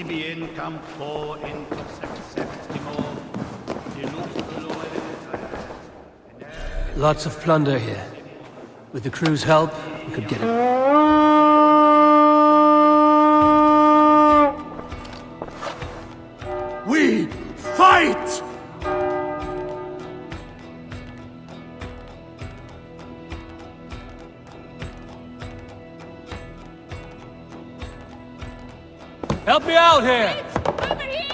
Ibi in campo intersectimo Lots of plunder here. With the crew's help, we could get it. We fight! Help me out here! Over here!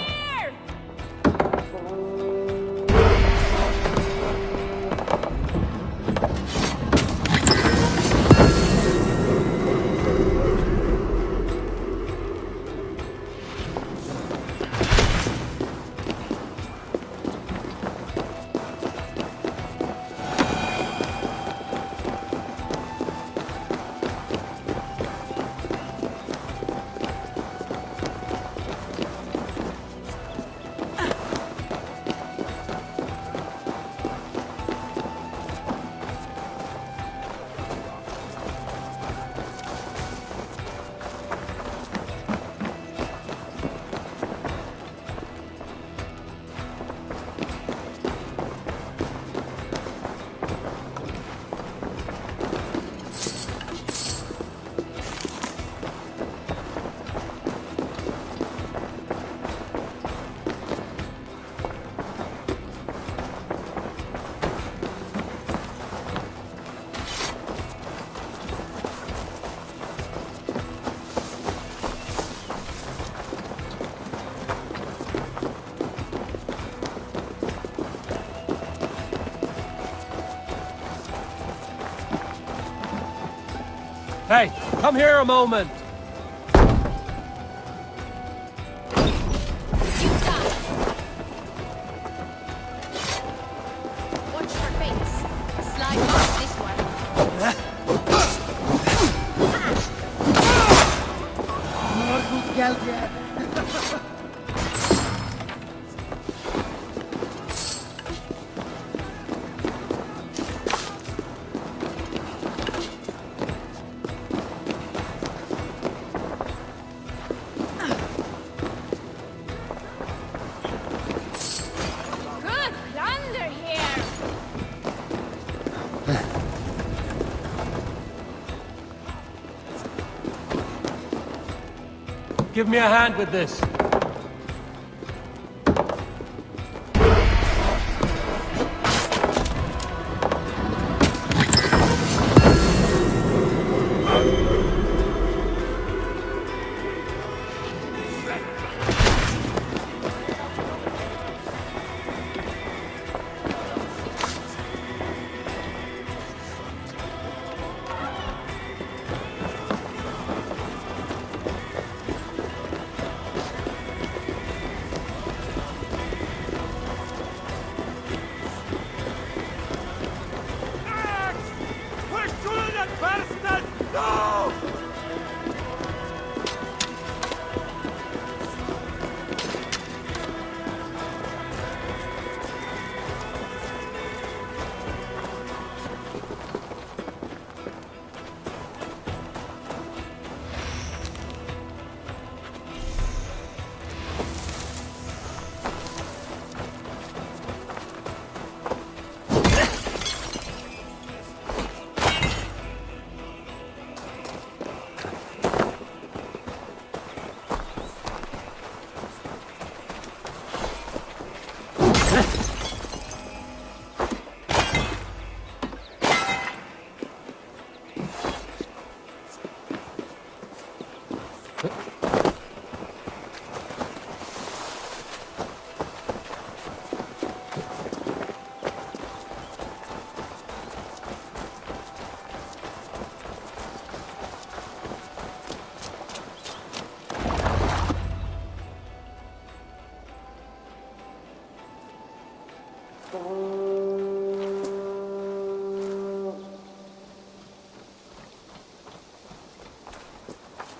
Hey, come here a moment! Watch your face. Slide past this one. Good plunder here. Give me a hand with this.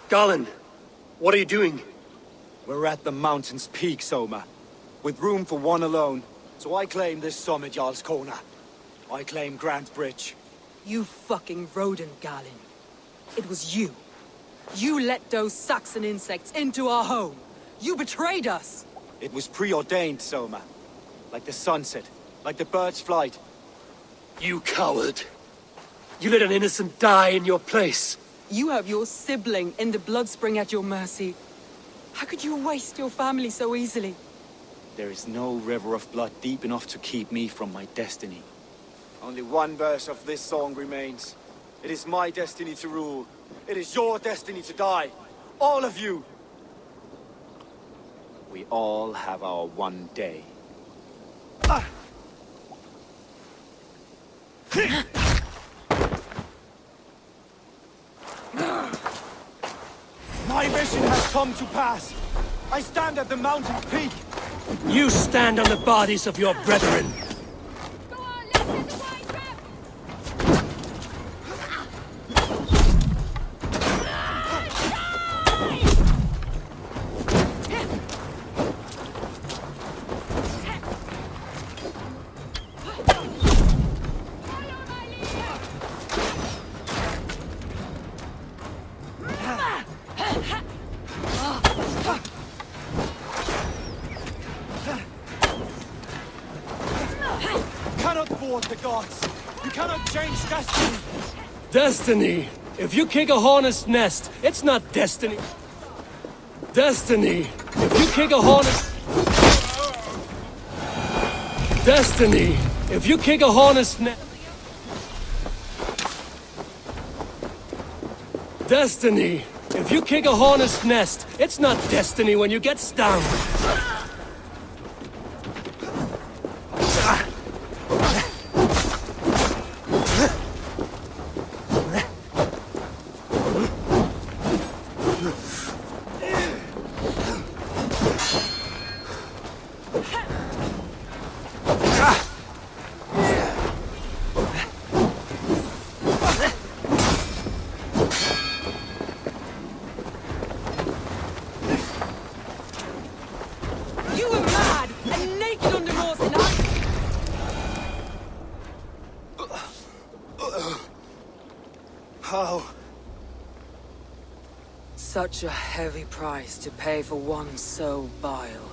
Garland, what are you doing? We're at the mountain's peak, Soma. With room for one alone. So I claim this summit, Jarl's Corner. I claim Grant Bridge. You fucking rodent, Galen. It was you. You let those Saxon insects into our home. You betrayed us! It was preordained, Soma. Like the sunset, like the bird's flight. You coward! You let an innocent die in your place! You have your sibling in the Bloodspring at your mercy. How could you waste your family so easily? There is no river of blood deep enough to keep me from my destiny. Only one verse of this song remains. It is my destiny to rule. It is your destiny to die. All of you! We all have our one day. My mission has come to pass. I stand at the mountain's peak. You stand on the bodies of your brethren! Go on, let's get the wide trap! You cannot thwart the gods. You cannot change destiny. Destiny! If you kick a hornet's nest, it's not destiny. Destiny! If you kick a hornet's... Destiny! If you kick a hornet's nest... Destiny! If you kick a hornet's nest, it's not destiny when you get stung. You were mad and naked under Norse night! How? Such a heavy price to pay for one so vile.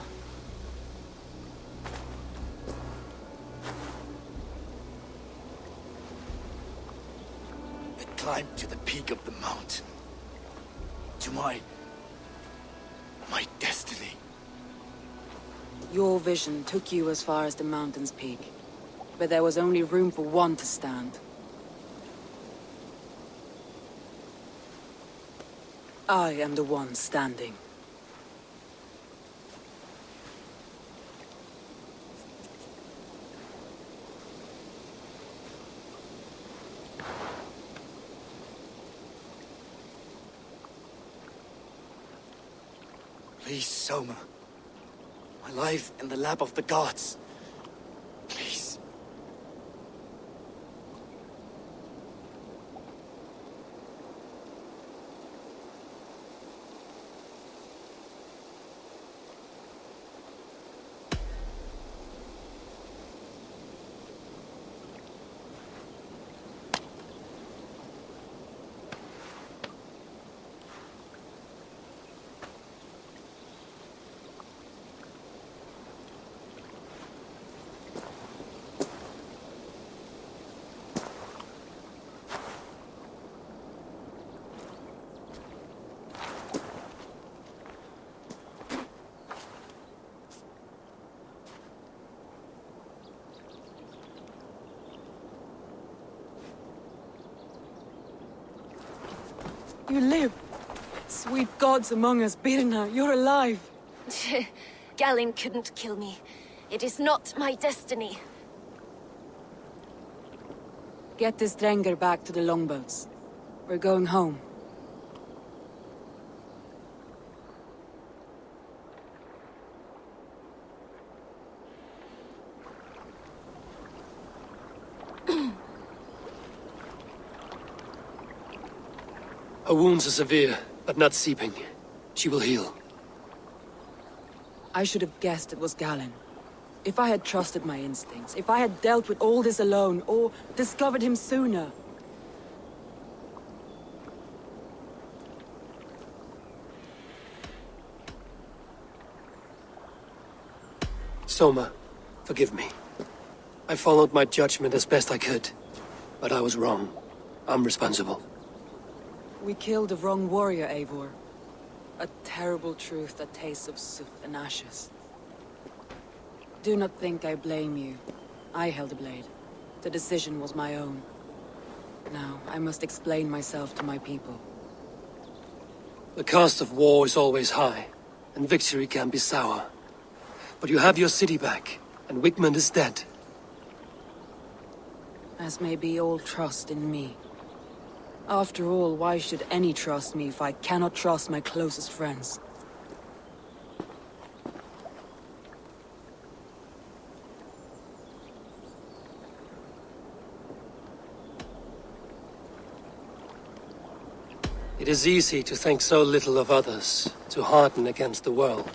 I climbed to the peak of the mountain. To my destiny. Your vision took you as far as the mountain's peak. But there was only room for one to stand. I am the one standing. Please, Soma. My life in the lap of the gods. Please. You live. Sweet gods among us, Birna, you're alive. Galen couldn't kill me. It is not my destiny. Get this Drenger back to the longboats. We're going home. Her wounds are severe, but not seeping. She will heal. I should have guessed it was Galen. If I had trusted my instincts, if I had dealt with all this alone, or discovered him sooner. Soma, forgive me. I followed my judgment as best I could, but I was wrong. I'm responsible. We killed the wrong warrior, Eivor. A terrible truth that tastes of soot and ashes. Do not think I blame you. I held the blade. The decision was my own. Now, I must explain myself to my people. The cost of war is always high, and victory can be sour. But you have your city back, and Wigmund is dead. As may be all trust in me. After all, why should any trust me if I cannot trust my closest friends? It is easy to think so little of others, to harden against the world.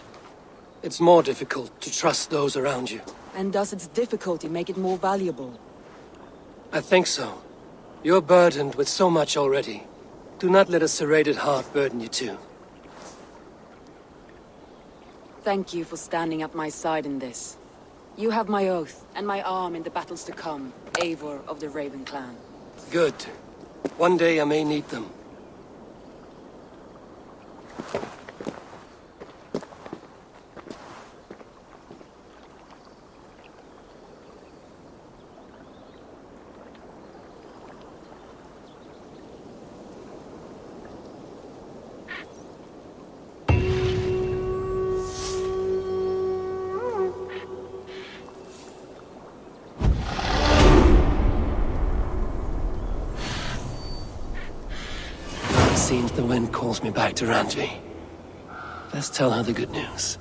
It's more difficult to trust those around you. And does its difficulty make it more valuable? I think so. You're burdened with so much already. Do not let a serrated heart burden you too. Thank you for standing at my side in this. You have my oath, and my arm in the battles to come, Eivor of the Raven clan. Good. One day I may need them. Seems the wind calls me back to Randvi. Let's tell her the good news.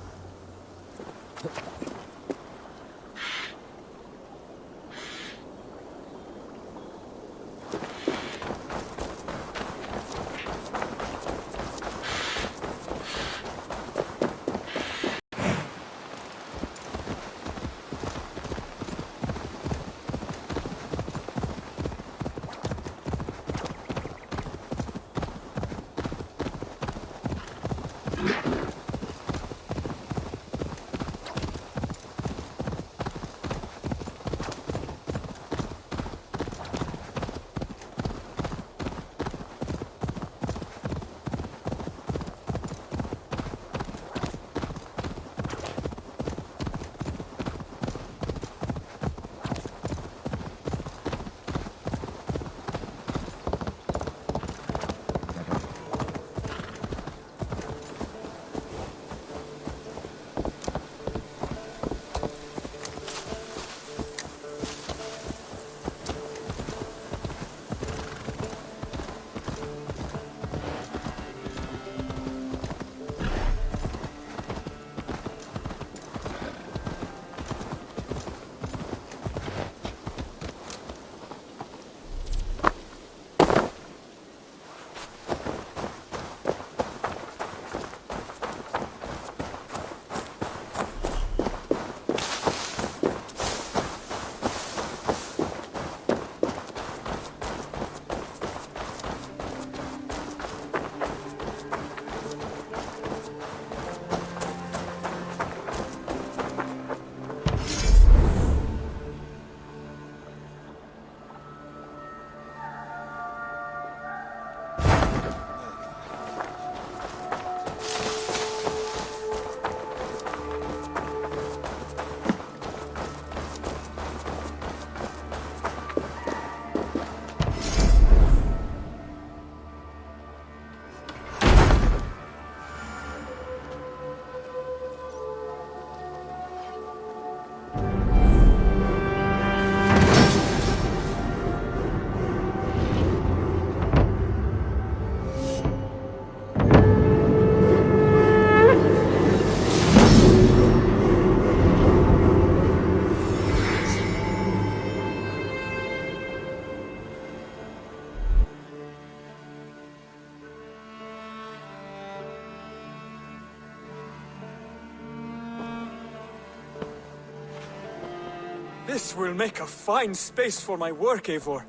This will make a fine space for my work, Eivor.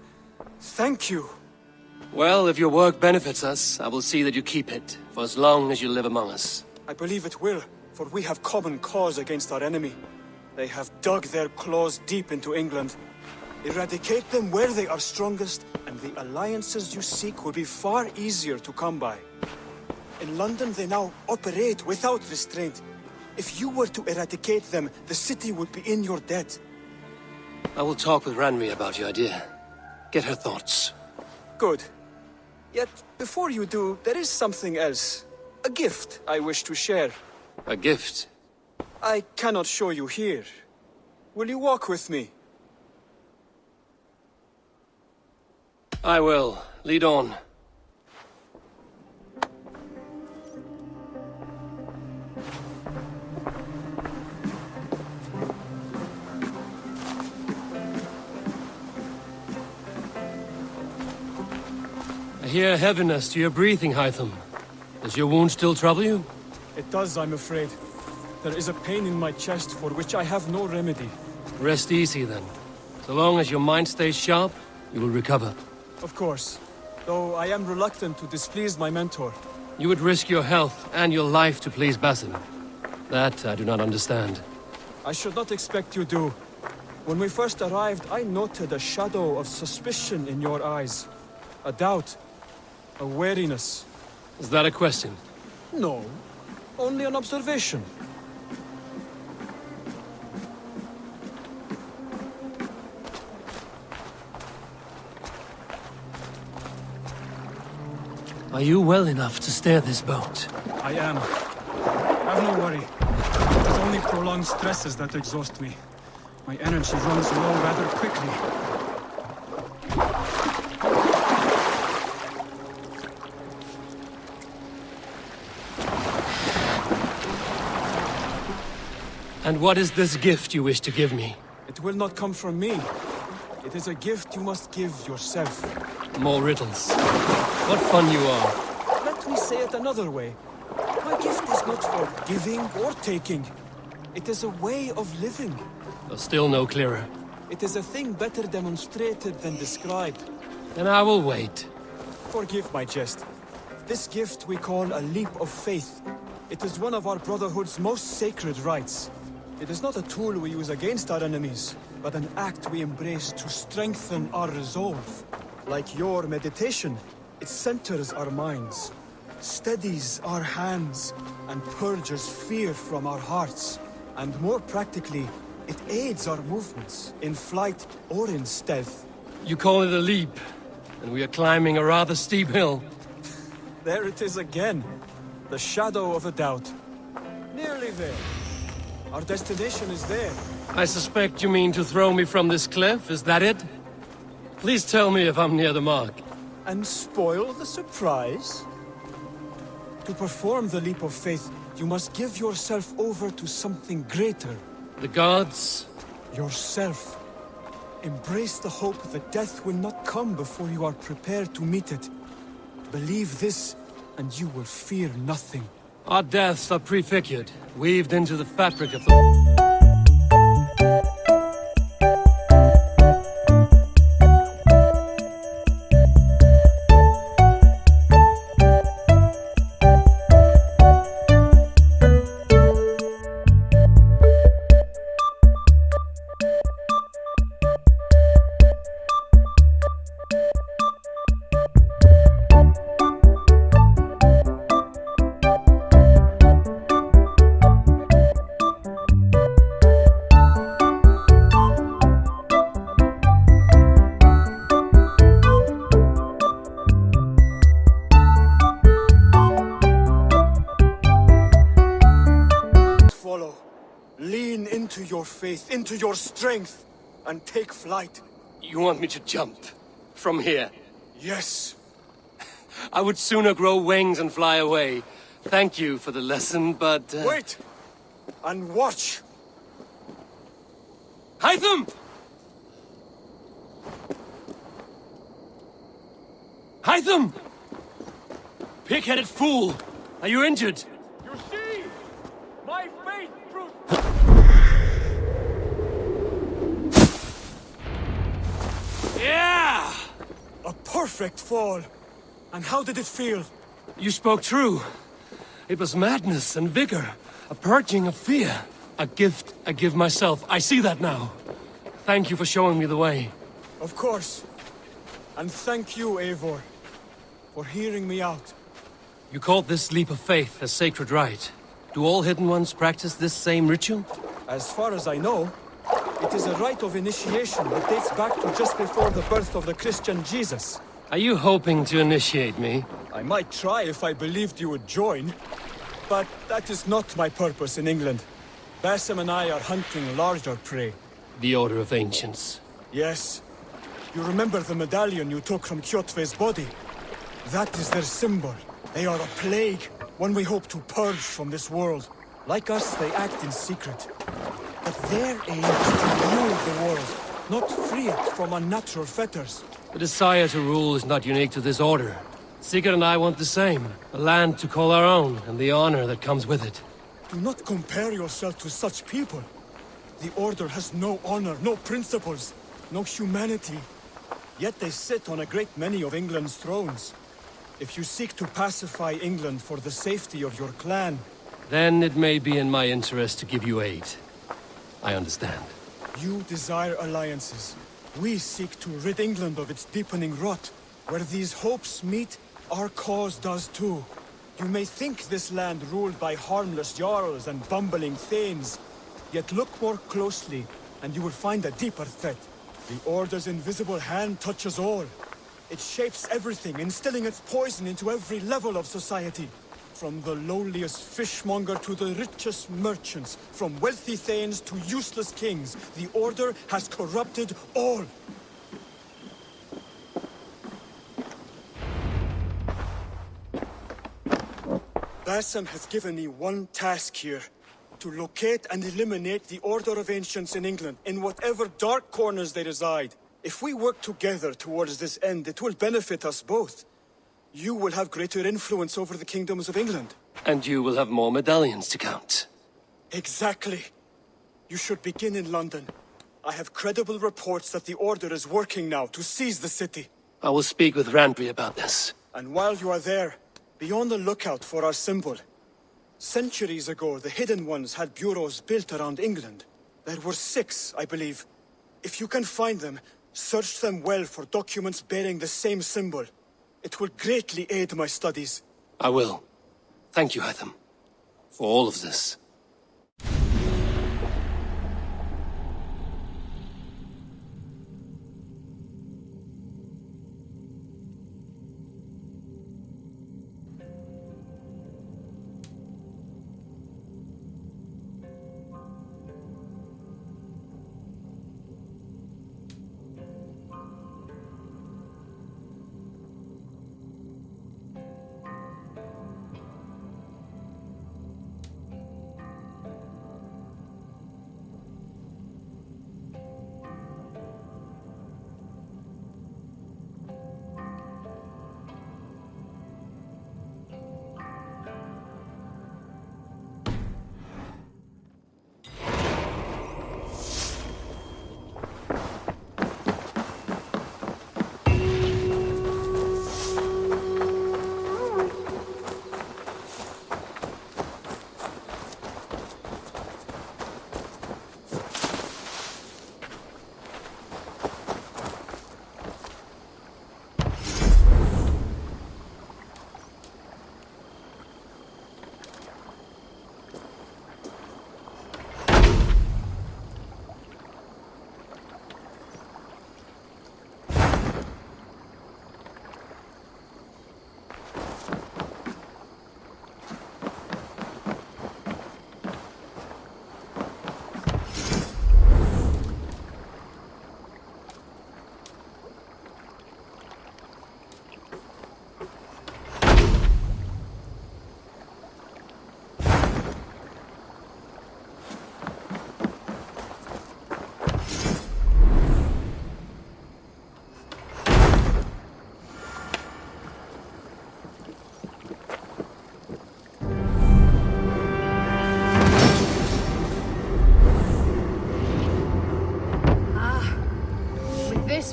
Thank you. Well, if your work benefits us, I will see that you keep it, for as long as you live among us. I believe it will, for we have common cause against our enemy. They have dug their claws deep into England. Eradicate them where they are strongest, and the alliances you seek will be far easier to come by. In London, they now operate without restraint. If you were to eradicate them, the city would be in your debt. I will talk with Ranri about your idea. Get her thoughts. Good. Yet, before you do, there is something else. A gift I wish to share. A gift? I cannot show you here. Will you walk with me? I will. Lead on. I hear heaviness to your breathing, Hytham. Does your wound still trouble you? It does, I'm afraid. There is a pain in my chest for which I have no remedy. Rest easy, then. So long as your mind stays sharp, you will recover. Of course. Though I am reluctant to displease my mentor. You would risk your health and your life to please Basim. That I do not understand. I should not expect you do. When we first arrived, I noted a shadow of suspicion in your eyes. A doubt. A wariness. Is that a question? No. Only an observation. Are you well enough to steer this boat? I am. Have no worry. It is only prolonged stresses that exhaust me. My energy runs low rather quickly. And what is this gift you wish to give me? It will not come from me. It is a gift you must give yourself. More riddles. What fun you are. Let me say it another way. My gift is not for giving or taking. It is a way of living. Still no clearer. It is a thing better demonstrated than described. Then I will wait. Forgive my jest. This gift we call a leap of faith. It is one of our Brotherhood's most sacred rites. It is not a tool we use against our enemies, but an act we embrace to strengthen our resolve. Like your meditation, it centers our minds, steadies our hands, and purges fear from our hearts. And more practically, it aids our movements, in flight or in stealth. You call it a leap, and we are climbing a rather steep hill. There it is again, the shadow of a doubt. Nearly there. Our destination is there. I suspect you mean to throw me from this cliff, is that it? Please tell me if I'm near the mark. And spoil the surprise? To perform the leap of faith, you must give yourself over to something greater. The gods? Yourself. Embrace the hope that death will not come before you are prepared to meet it. Believe this, and you will fear nothing. Our deaths are prefigured, weaved into the fabric of the... Lean into your faith, into your strength, and take flight. You want me to jump? From here? Yes. I would sooner grow wings and fly away. Thank you for the lesson, but... Wait! And watch! Hytham! Hytham! Pig-headed fool! Are you injured? You see! My faith proves... Yeah! A perfect fall! And how did it feel? You spoke true. It was madness and vigor, a purging of fear. A gift I give myself. I see that now. Thank you for showing me the way. Of course. And thank you, Eivor, for hearing me out. You called this leap of faith a sacred rite. Do all Hidden Ones practice this same ritual? As far as I know, it is a rite of initiation that dates back to just before the birth of the Christian Jesus. Are you hoping to initiate me? I might try if I believed you would join, but that is not my purpose in England. Basim and I are hunting larger prey. The Order of Ancients. Yes. You remember the medallion you took from Kjotve's body? That is their symbol. They are a plague, one we hope to purge from this world. Like us, they act in secret. But their aim is to rule the world, not free it from unnatural fetters. The desire to rule is not unique to this order. Sigurd and I want the same. A land to call our own, and the honor that comes with it. Do not compare yourself to such people. The Order has no honor, no principles, no humanity. Yet they sit on a great many of England's thrones. If you seek to pacify England for the safety of your clan... Then it may be in my interest to give you aid. I understand. You desire alliances. We seek to rid England of its deepening rot. Where these hopes meet, our cause does too. You may think this land ruled by harmless jarls and bumbling thanes. Yet look more closely, and you will find a deeper threat. The Order's invisible hand touches all. It shapes everything, instilling its poison into every level of society. From the lowliest fishmonger to the richest merchants, from wealthy thanes to useless kings, the Order has corrupted all. Basim has given me one task here. To locate and eliminate the Order of Ancients in England, in whatever dark corners they reside. If we work together towards this end, it will benefit us both. You will have greater influence over the kingdoms of England. And you will have more medallions to count. Exactly. You should begin in London. I have credible reports that the Order is working now to seize the city. I will speak with Randvi about this. And while you are there, be on the lookout for our symbol. Centuries ago, the Hidden Ones had bureaus built around England. There were 6, I believe. If you can find them, search them well for documents bearing the same symbol. It will greatly aid my studies. I will. Thank you, Hytham, for all of this.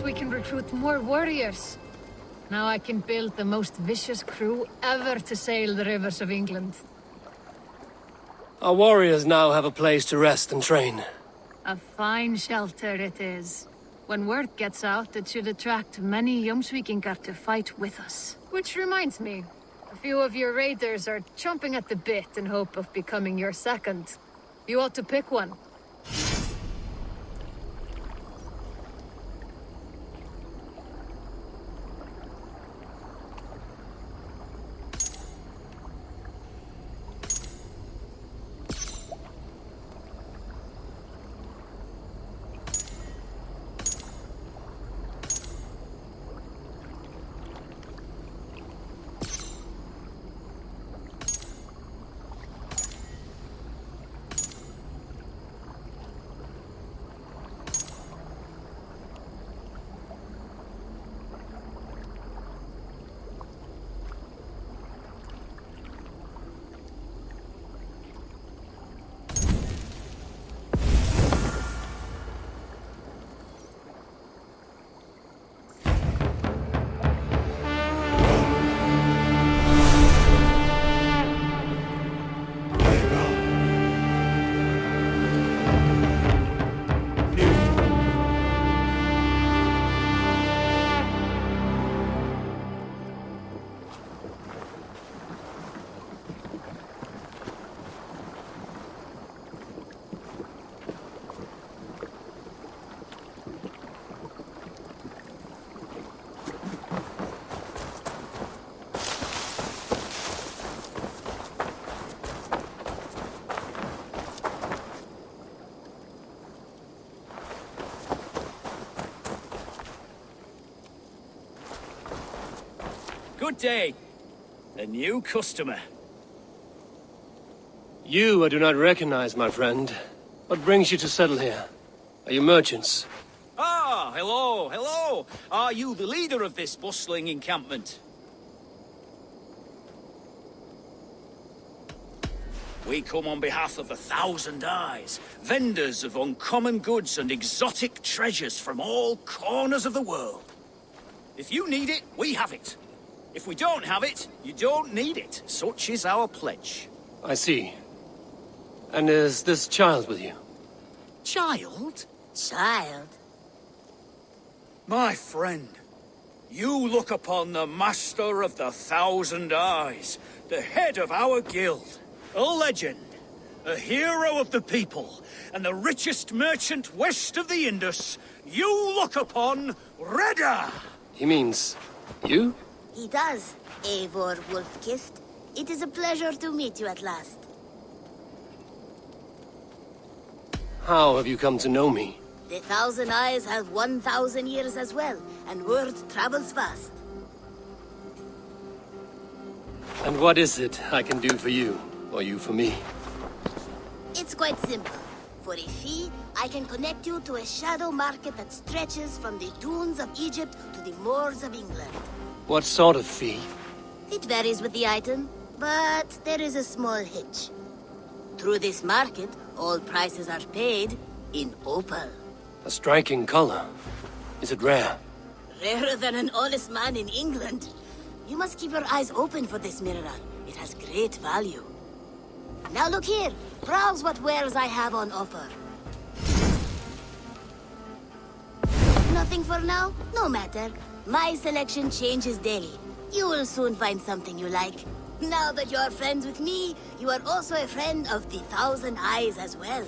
We can recruit more warriors. Now I can build the most vicious crew ever to sail the rivers of England. Our warriors now have a place to rest and train. A fine shelter it is. When word gets out, it should attract many Jomsvikingar to fight with us. Which reminds me, a few of your raiders are chomping at the bit in hope of becoming your second. You ought to pick one. Good day. A new customer. You I do not recognize, my friend. What brings you to settle here? Are you merchants? Ah, hello, hello. Are you the leader of this bustling encampment? We come on behalf of 1,000 Eyes, vendors of uncommon goods and exotic treasures from all corners of the world. If you need it, we have it. If we don't have it, you don't need it. Such is our pledge. I see. And is this child with you? Child? Child? My friend, you look upon the master of the 1,000 Eyes, the head of our guild, a legend, a hero of the people, and the richest merchant west of the Indus. You look upon Reda! He means... you? He does, Eivor Wolf-Kissed. It is a pleasure to meet you at last. How have you come to know me? The 1,000 Eyes have 1,000 years as well, and word travels fast. And what is it I can do for you, or you for me? It's quite simple. For a fee, I can connect you to a shadow market that stretches from the dunes of Egypt to the moors of England. What sort of fee? It varies with the item, but there is a small hitch. Through this market, all prices are paid in opal. A striking color. Is it rare? Rarer than an honest man in England. You must keep your eyes open for this mineral. It has great value. Now look here. Browse what wares I have on offer. Nothing for now? No matter. My selection changes daily. You will soon find something you like. Now that you are friends with me, you are also a friend of the 1,000 Eyes as well.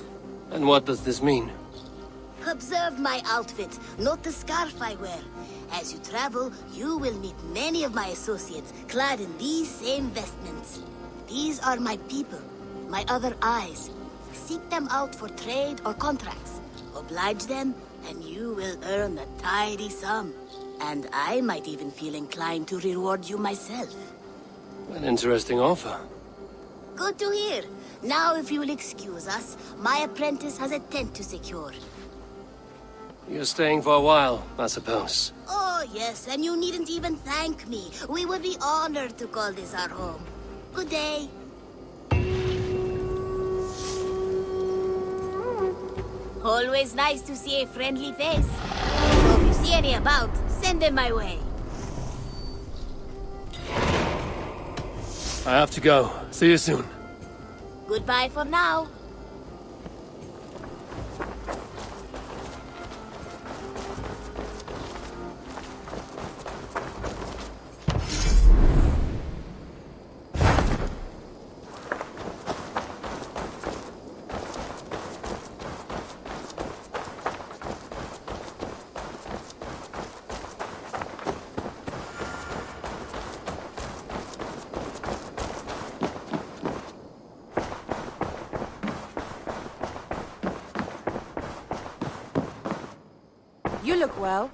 And what does this mean? Observe my outfit, note the scarf I wear. As you travel, you will meet many of my associates, clad in these same vestments. These are my people, my other eyes. Seek them out for trade or contracts. Oblige them, and you will earn a tidy sum. And I might even feel inclined to reward you myself. An interesting offer. Good to hear. Now, if you will excuse us, my apprentice has a tent to secure. You're staying for a while, I suppose. Oh, yes, and you needn't even thank me. We would be honored to call this our home. Good day. Always nice to see a friendly face. So if you see any about, send them my way. I have to go. See you soon. Goodbye for now. You look well.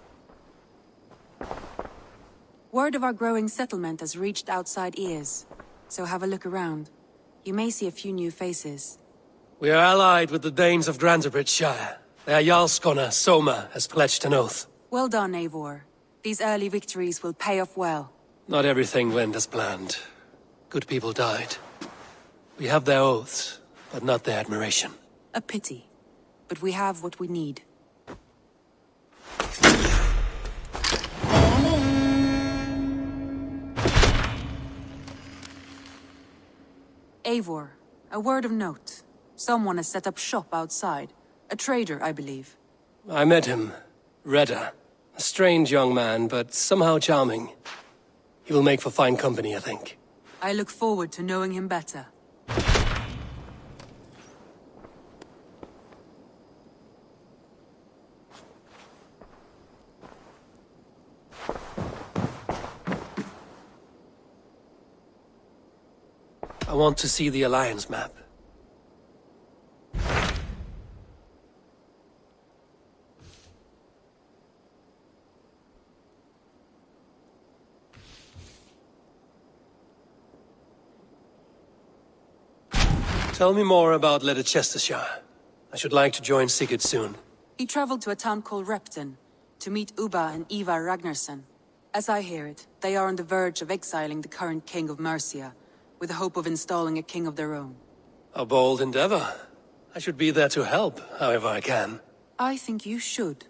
Word of our growing settlement has reached outside ears, so have a look around. You may see a few new faces. We are allied with the Danes of Shire. Their Jarlskona, Soma, has pledged an oath. Well done, Eivor. These early victories will pay off well. Not everything went as planned. Good people died. We have their oaths, but not their admiration. A pity. But we have what we need. Eivor, a word of note. Someone has set up shop outside. A trader, I believe. I met him. Redda. A strange young man, but somehow charming. He will make for fine company, I think. I look forward to knowing him better. I want to see the Alliance map. Tell me more about Leicestershire. I should like to join Sigurd soon. He traveled to a town called Repton to meet Ubba and Ivar Ragnarsson. As I hear it, they are on the verge of exiling the current king of Mercia, with the hope of installing a king of their own. A bold endeavor. I should be there to help, however I can. I think you should.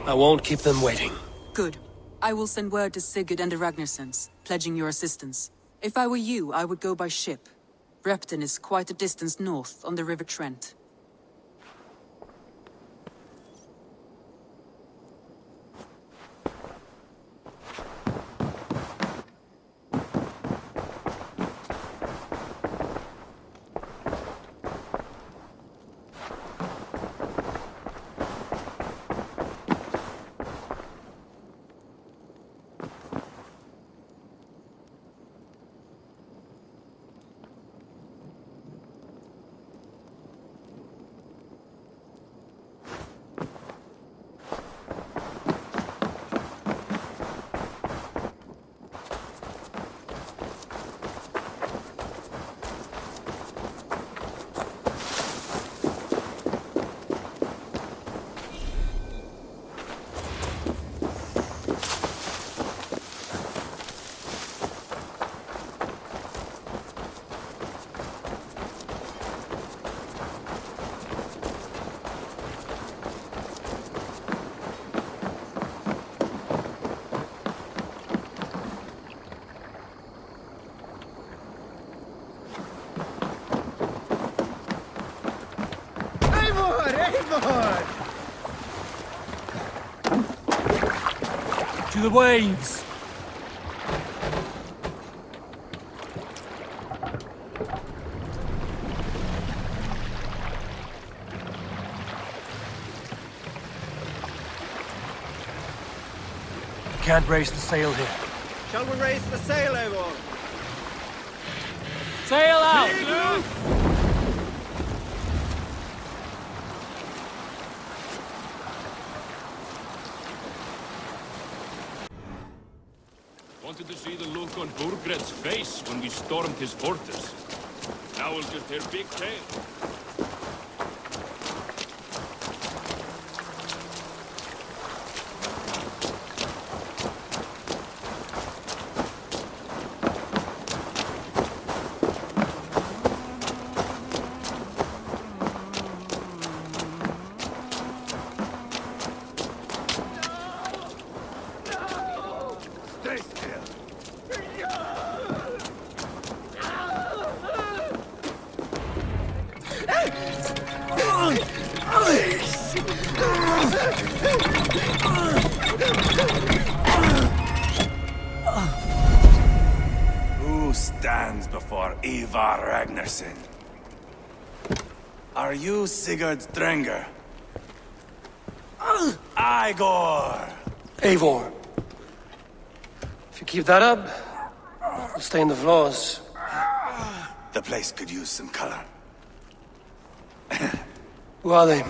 I won't keep them waiting. Good. I will send word to Sigurd and the Ragnarssons, pledging your assistance. If I were you, I would go by ship. Repton is quite a distance north, on the River Trent. To the waves! Can't raise the sail here. Shall we raise the sail, Eivor? Sail out! Wanted to see the look on Burgred's face when we stormed his fortress. Now we'll just hear big tale. Anderson. Are you Sigurd Drenger? Igor! Eivor. If you keep that up, we'll stay in the floors. The place could use some color. Who are they?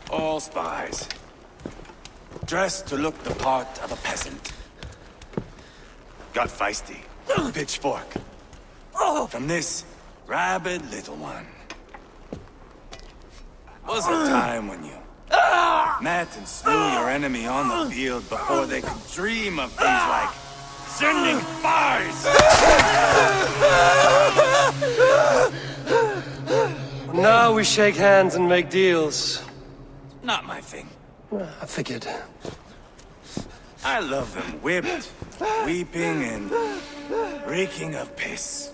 All spies. Dressed to look the part of a peasant. Got feisty. Pitchfork. From this rabid little one. Was a time when you met and slew your enemy on the field before they could dream of things like sending spies! Now we shake hands and make deals. Not my thing. I figured. I love them whipped, weeping, and reeking of piss.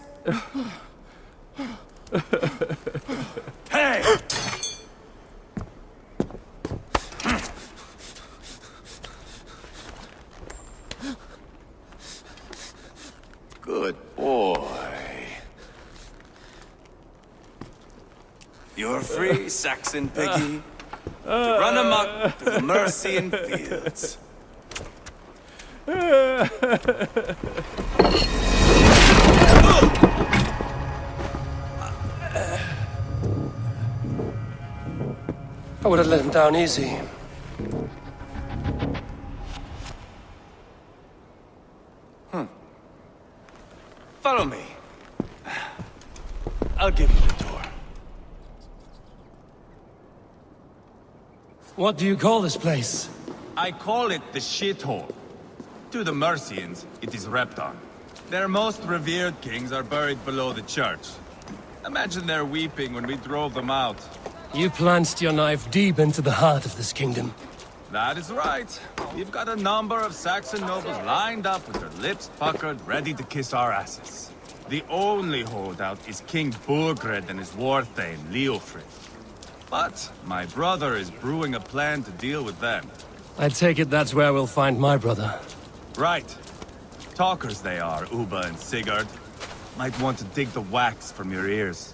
Hey! Good boy. You're free, Saxon piggy, to run amok through the Mercian fields. I would have let him down easy. Follow me. I'll give you the tour. What do you call this place? I call it the shithole. To the Mercians, it is Repton. Their most revered kings are buried below the church. Imagine their weeping when we drove them out. You plunged your knife deep into the heart of this kingdom. That is right. We've got a number of Saxon nobles lined up with their lips puckered, ready to kiss our asses. The only holdout is King Burgred and his war thane, Leofrid. But my brother is brewing a plan to deal with them. I take it that's where we'll find my brother. Right. Talkers they are, Uba and Sigurd. Might want to dig the wax from your ears.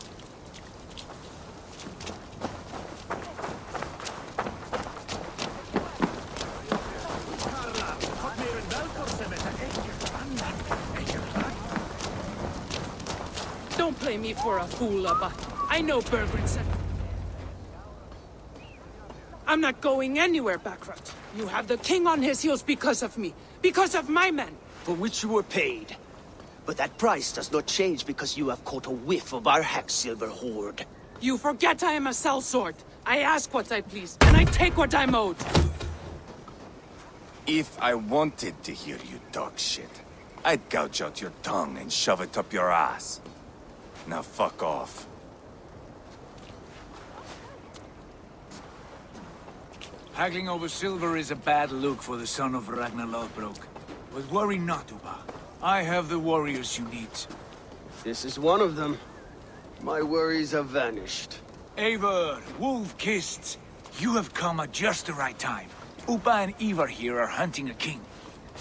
Don't play me for a fool, but I know Bergren said... I'm not going anywhere, Backrot. You have the king on his heels because of me. Because of my men. For which you were paid. But that price does not change because you have caught a whiff of our Hacksilver hoard. You forget I am a sellsword. I ask what I please, and I take what I'm owed. If I wanted to hear you talk shit, I'd gouge out your tongue and shove it up your ass. Now fuck off. Haggling over silver is a bad look for the son of Ragnar Lothbrok. But worry not, Uba. I have the warriors you need. This is one of them. My worries have vanished. Eivor, wolf-kissed. You have come at just the right time. Uba and Ivar here are hunting a king.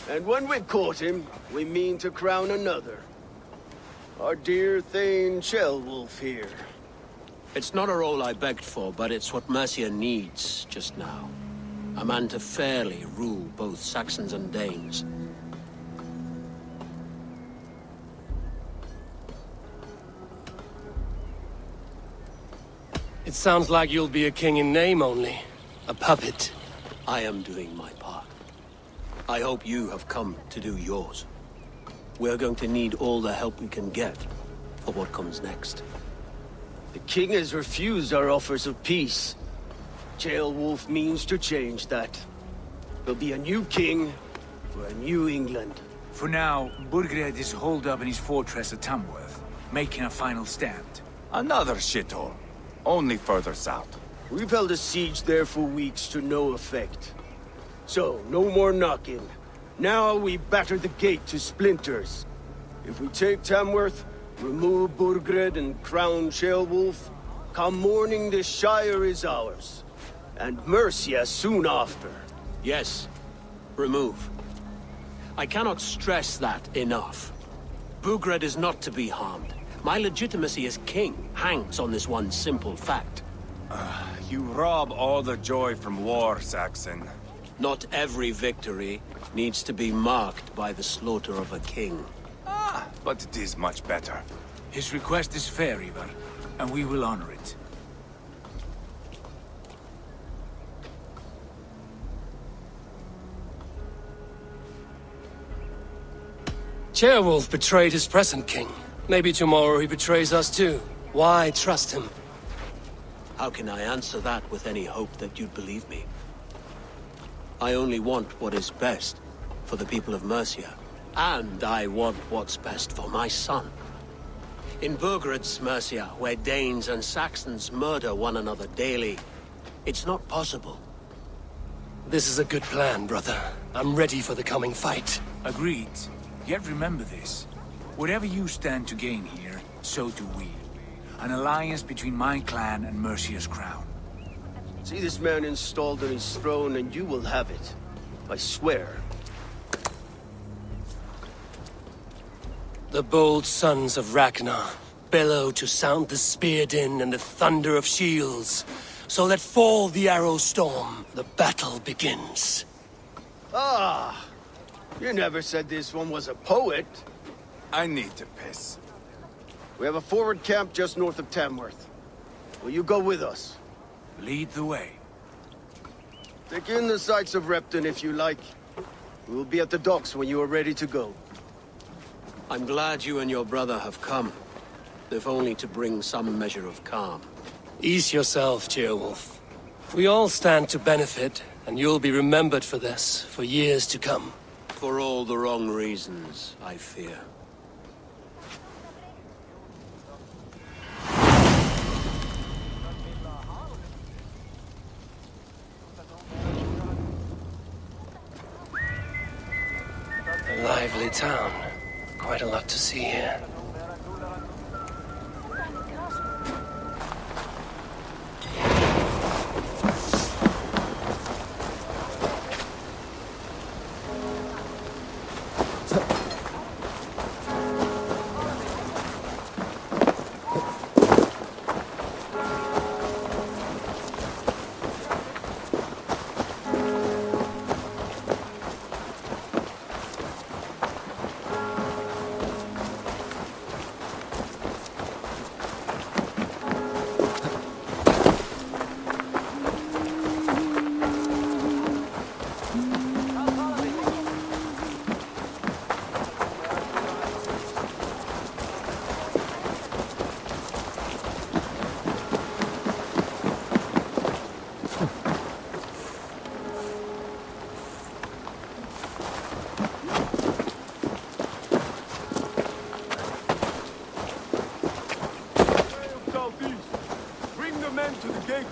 And when we've caught him, we mean to crown another. Our dear Thane Ceolwulf here. It's not a role I begged for, but it's what Mercia needs just now. A man to fairly rule both Saxons and Danes. It sounds like you'll be a king in name only. A puppet. I am doing my part. I hope you have come to do yours. We're going to need all the help we can get for what comes next. The king has refused our offers of peace. Ceolwulf means to change that. There'll be a new king for a new England. For now, Burgred is holed up in his fortress at Tamworth, making a final stand. Another shithole. Only further south. We've held a siege there for weeks to no effect. So, no more knocking. Now we batter the gate to splinters. If we take Tamworth, remove Burgred and crown Ceolwulf, come morning the Shire is ours. And Mercia soon after. Yes, remove. I cannot stress that enough. Burgred is not to be harmed, My legitimacy as king hangs on this one simple fact. You rob all the joy from war, Saxon. Not every victory needs to be marked by the slaughter of a king. But it is much better. His request is fair, Ivar, and we will honor it. Ceolwulf betrayed his present king. Maybe tomorrow he betrays us too. Why trust him? How can I answer that with any hope that you'd believe me? I only want what is best for the people of Mercia. And I want what's best for my son. In Burgred's Mercia, where Danes and Saxons murder one another daily, it's not possible. This is a good plan, brother. I'm ready for the coming fight. Agreed. Yet remember this. Whatever you stand to gain here, so do we. An alliance between my clan and Mercia's crown. See this man installed on his throne and you will have it. I swear. The bold sons of Ragnar bellow to sound the spear din and the thunder of shields. So let fall the arrow storm. The battle begins. Ah! You never said this one was a poet. I need to piss. We have a forward camp just north of Tamworth. Will you go with us? Lead the way. Take in the sights of Repton if you like. We will be at the docks when you are ready to go. I'm glad you and your brother have come, if only to bring some measure of calm. Ease yourself, Ceolwulf. We all stand to benefit, and you'll be remembered for this, for years to come. For all the wrong reasons, I fear. A lively town. Quite a lot to see here.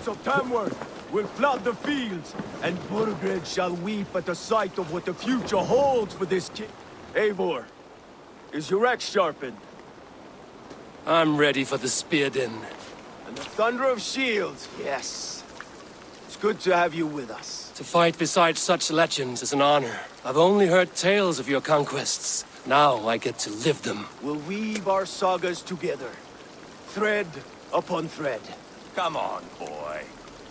Of Tamworth will flood the fields, and Burgred shall weep at the sight of what the future holds for this king. Eivor, is your axe sharpened? I'm ready for the spear din. And the thunder of shields, yes. It's good to have you with us. To fight beside such legends is an honor. I've only heard tales of your conquests. Now I get to live them. We'll weave our sagas together, thread upon thread. Come on, boy.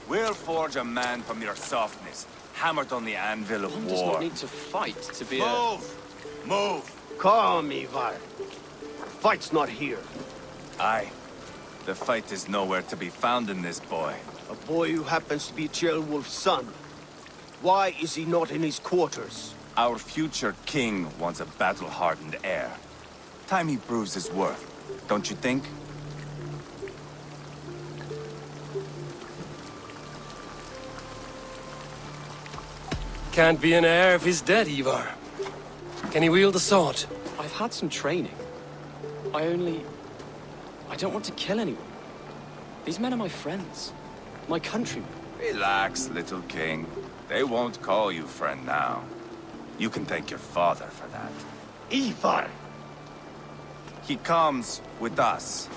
We'll forge a man from your softness, hammered on the anvil of war. One does not need to fight to be Move! Move! Calm, Ivar. Fight's not here. Aye. The fight is nowhere to be found in this boy. A boy who happens to be Ceolwulf's son. Why is he not in his quarters? Our future king wants a battle-hardened heir. Time he proves his worth, don't you think? Can't be an heir if he's dead, Ivar. Can he wield a sword? I've had some training. I don't want to kill anyone. These men are my friends. My countrymen. Relax, little king. They won't call you friend now. You can thank your father for that. Ivar! He comes with us.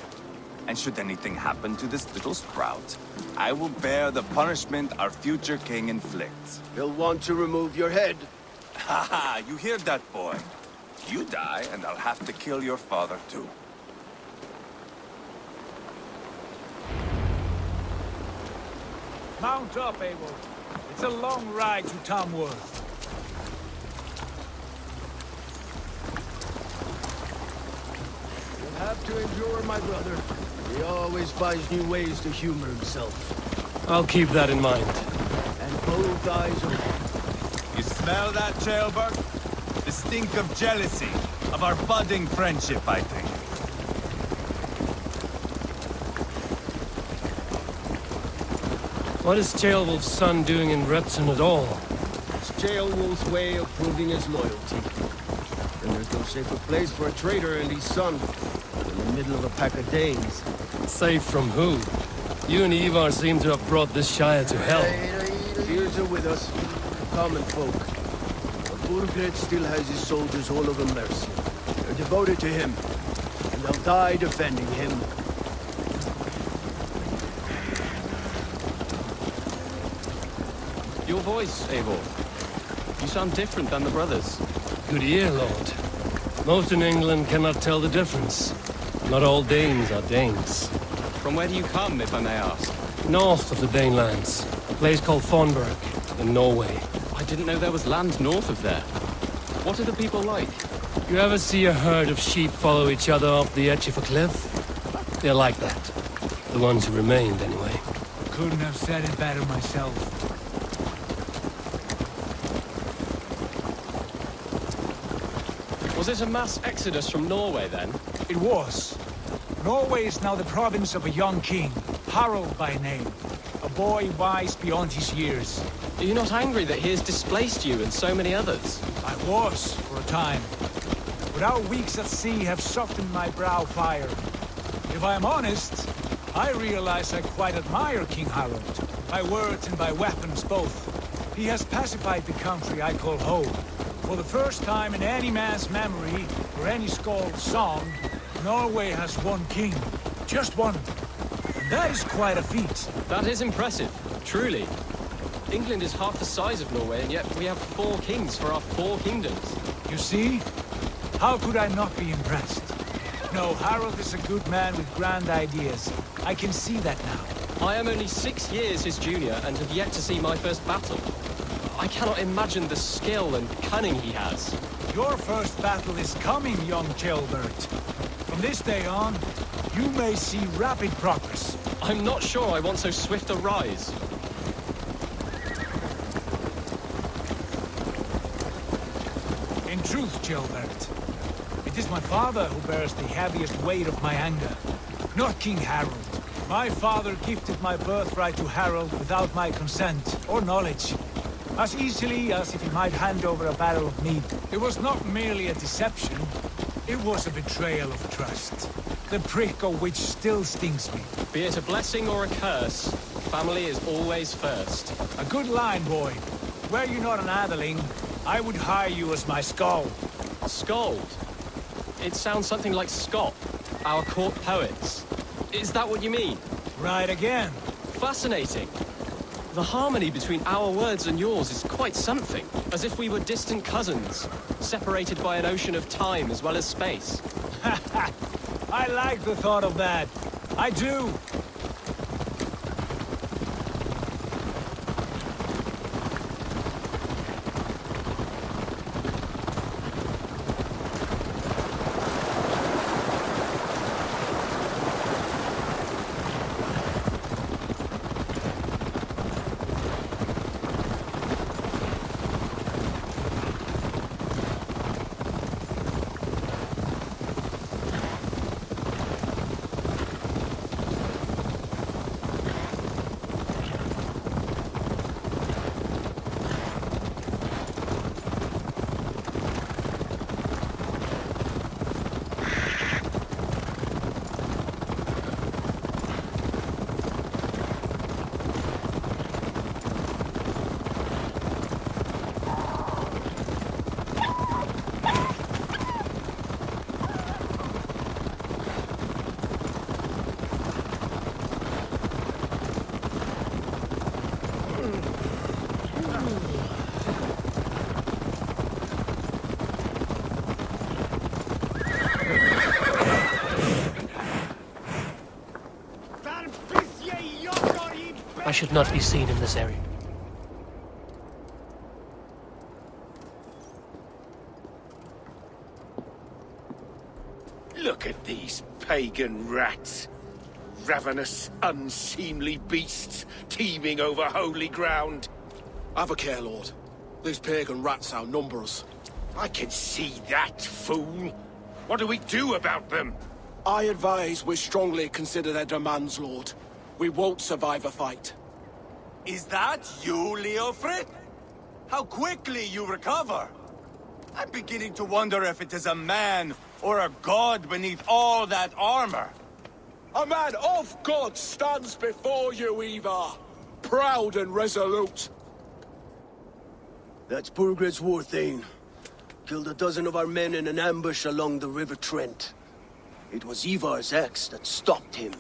And should anything happen to this little sprout, I will bear the punishment our future king inflicts. He'll want to remove your head. Haha, you hear that, boy? You die, and I'll have to kill your father too. Mount up, Eivor. It's a long ride to Tamworth. You'll have to endure, my brother. He always finds new ways to humor himself. I'll keep that in mind. And both eyes open. You smell that, Ceolbert? The stink of jealousy, of our budding friendship, I think. What is Ceolwulf's son doing in Repton at all? It's Ceolwulf's way of proving his loyalty. And there's no safer place for a traitor and his son in the middle of a pack of Danes. Safe from who? You and Ivar seem to have brought this Shire to hell. Fears are with us, common folk. But Burgred still has his soldiers all over Mercia. They're devoted to him, and they'll die defending him. Your voice, Eivor. You sound different than the brothers. Good ear, Lord. Most in England cannot tell the difference. Not all Danes are Danes. From where do you come, if I may ask? North of the Danelands. A place called Fonberg, in Norway. I didn't know there was land north of there. What are the people like? You ever see a herd of sheep follow each other off the edge of a cliff? They're like that. The ones who remained, anyway. Couldn't have said it better myself. Was it a mass exodus from Norway, then? It was. Norway is now the province of a young king, Harald by name. A boy wise beyond his years. Are you not angry that he has displaced you and so many others? I was, for a time. But our weeks at sea have softened my brow fire. If I am honest, I realize I quite admire King Harald. By words and by weapons both. He has pacified the country I call home. For the first time in any man's memory, or any skald's song, Norway has one king. Just one. And that is quite a feat. That is impressive, truly. England is half the size of Norway, and yet we have 4 kings for our 4 kingdoms. You see? How could I not be impressed? No, Harald is a good man with grand ideas. I can see that now. I am only 6 years his junior and have yet to see my first battle. I cannot imagine the skill and cunning he has. Your first battle is coming, young Ceolbert. From this day on, you may see rapid progress. I'm not sure I want so swift a rise. In truth, Ceolbert, it is my father who bears the heaviest weight of my anger, not King Harald. My father gifted my birthright to Harald without my consent or knowledge. As easily as if he might hand over a barrel of mead. It was not merely a deception, it was a betrayal of trust. The prick of which still stings me. Be it a blessing or a curse, family is always first. A good line, boy. Were you not an atheling, I would hire you as my skald. Skald? It sounds something like Scott, our court poets. Is that what you mean? Right again. Fascinating. The harmony between our words and yours is quite something. As if we were distant cousins, separated by an ocean of time as well as space. I like the thought of that. I do. I should not be seen in this area. Look at these pagan rats. Ravenous, unseemly beasts teeming over holy ground. Have a care, Lord. These pagan rats outnumber us. I can see that, fool. What do we do about them? I advise we strongly consider their demands, Lord. We won't survive a fight. Is that you, Leofrid? How quickly you recover! I'm beginning to wonder if it is a man or a god beneath all that armor. A man of God stands before you, Ivar. Proud and resolute. That's Burgred's Warthane. Killed a dozen of our men in an ambush along the River Trent. It was Ivar's axe that stopped him.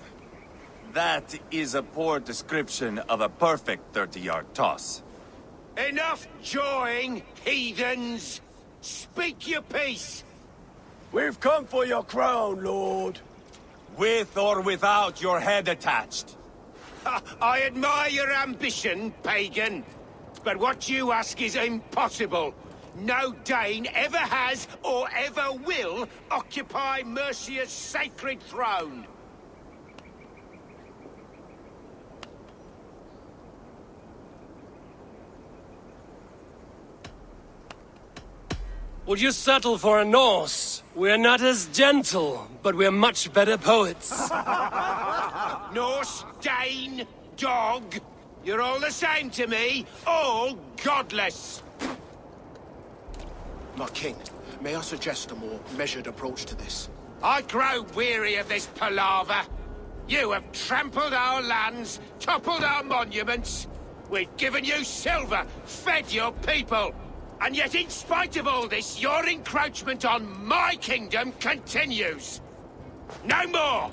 That is a poor description of a perfect 30-yard toss. Enough jawing, heathens! Speak your piece! We've come for your crown, Lord. With or without your head attached. I admire your ambition, pagan. But what you ask is impossible. No Dane ever has or ever will occupy Mercia's sacred throne. Would you settle for a Norse? We're not as gentle, but we're much better poets. Norse, Dane, dog. You're all the same to me. All godless. My king, may I suggest a more measured approach to this? I grow weary of this palaver. You have trampled our lands, toppled our monuments. We've given you silver, fed your people. And yet, in spite of all this, your encroachment on my kingdom continues. No more!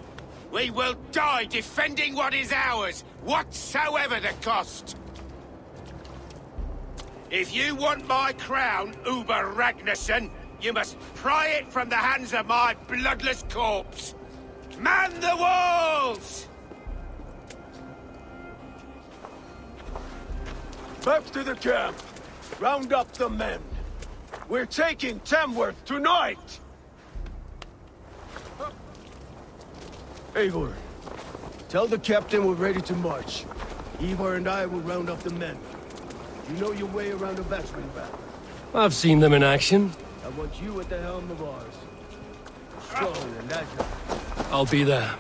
We will die defending what is ours, whatsoever the cost. If you want my crown, Uber Ragnarsson, you must pry it from the hands of my bloodless corpse. Man the walls! Back to the camp. Round up the men. We're taking Tamworth tonight! Eivor, tell the captain we're ready to march. Ivar and I will round up the men. You know your way around a battering ram. I've seen them in action. I want you at the helm of ours. Strong and agile. I'll be there.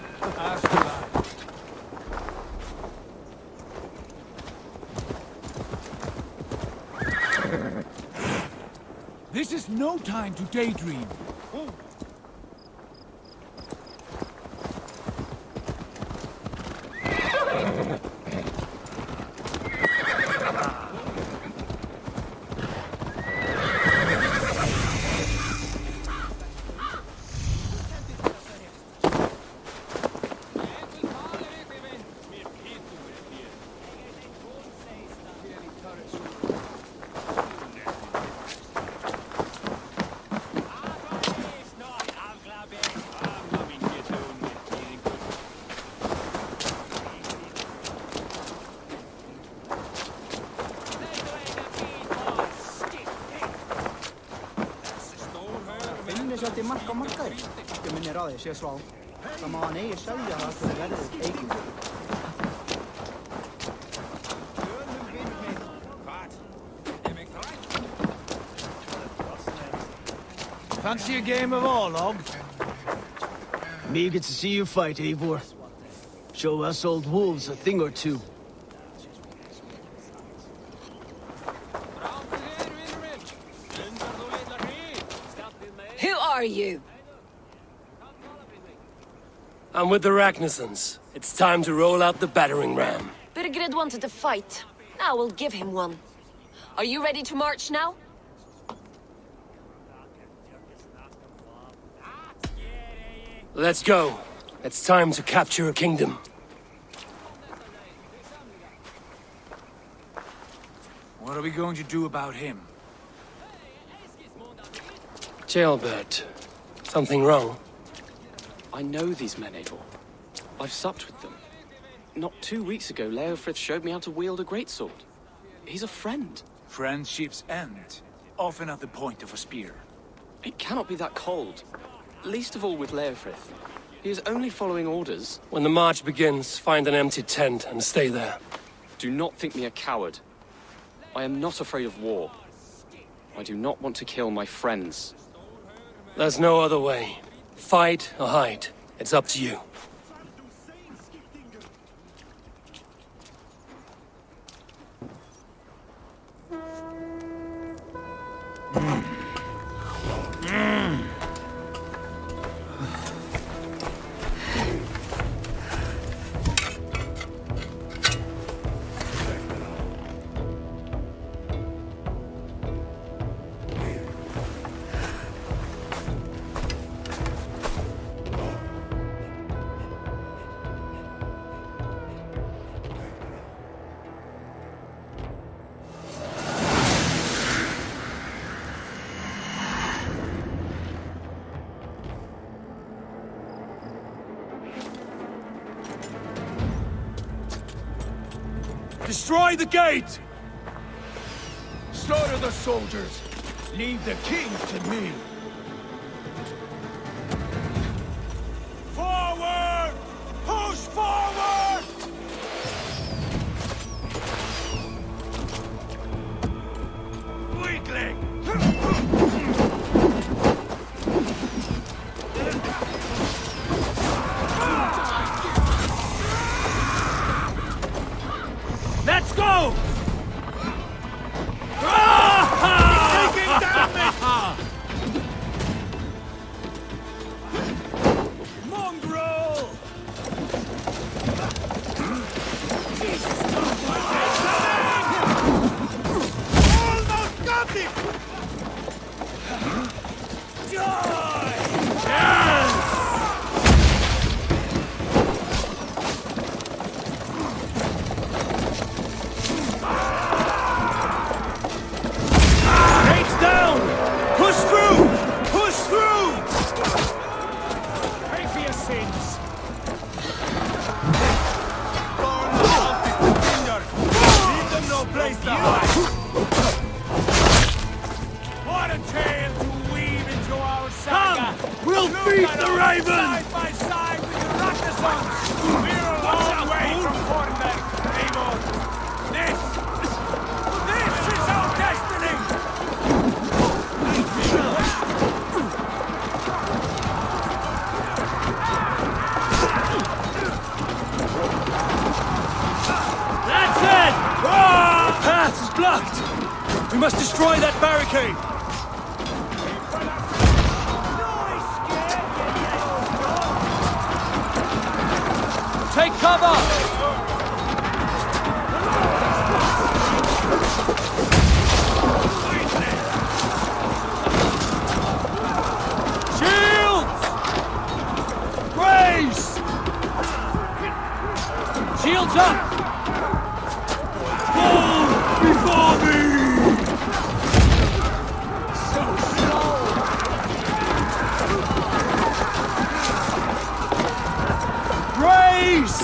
This is no time to daydream. Sjaldi mark á markaði. Ekki minni ráði, sé svá. Það má hann eigi selja það fyrir verðið eigingu. Fancy a game of Orlog? Eager to see you fight, Eivor. Show us old wolves a thing or two. Who are you? I'm with the Ragnarssons. It's time to roll out the battering ram. Birgrid wanted to fight. Now we'll give him one. Are you ready to march now? Let's go. It's time to capture a kingdom. What are we going to do about him? Jailbird. Something wrong? I know these men, Eivor. I've supped with them. Not 2 weeks ago, Leofrith showed me how to wield a greatsword. He's a friend. Friendships end, often at the point of a spear. It cannot be that cold. Least of all with Leofrith. He is only following orders. When the march begins, find an empty tent and stay there. Do not think me a coward. I am not afraid of war. I do not want to kill my friends. There's no other way. Fight or hide. It's up to you. Destroy the gate! Slaughter the soldiers. Leave the king to me. Forward! Push forward! Weakling! Let's go! Taking damage! Mongrel! Jesus! Almost got him! Die! Yes! Down! Push through! Push through! Pay for your sins! Leave them no place to hide! What a tale to weave into our saga! Come! We'll beat the Ravens! Side by side with the Ragnarsons! We're a long way from Fornberg, Eivor! This is our destiny! That's it! Path is blocked! We must destroy that barricade! Take cover! Shields! Grace! Shields up! Before me! Grace!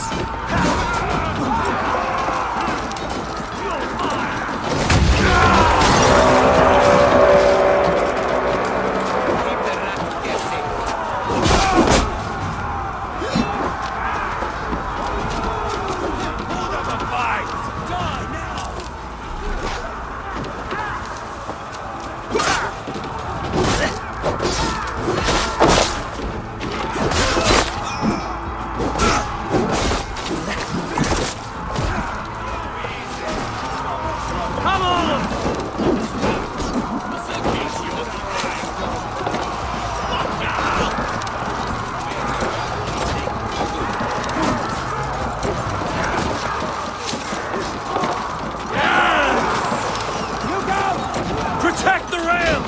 Protect the rail!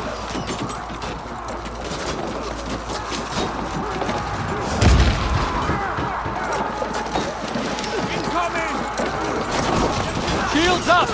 Incoming! Shields up!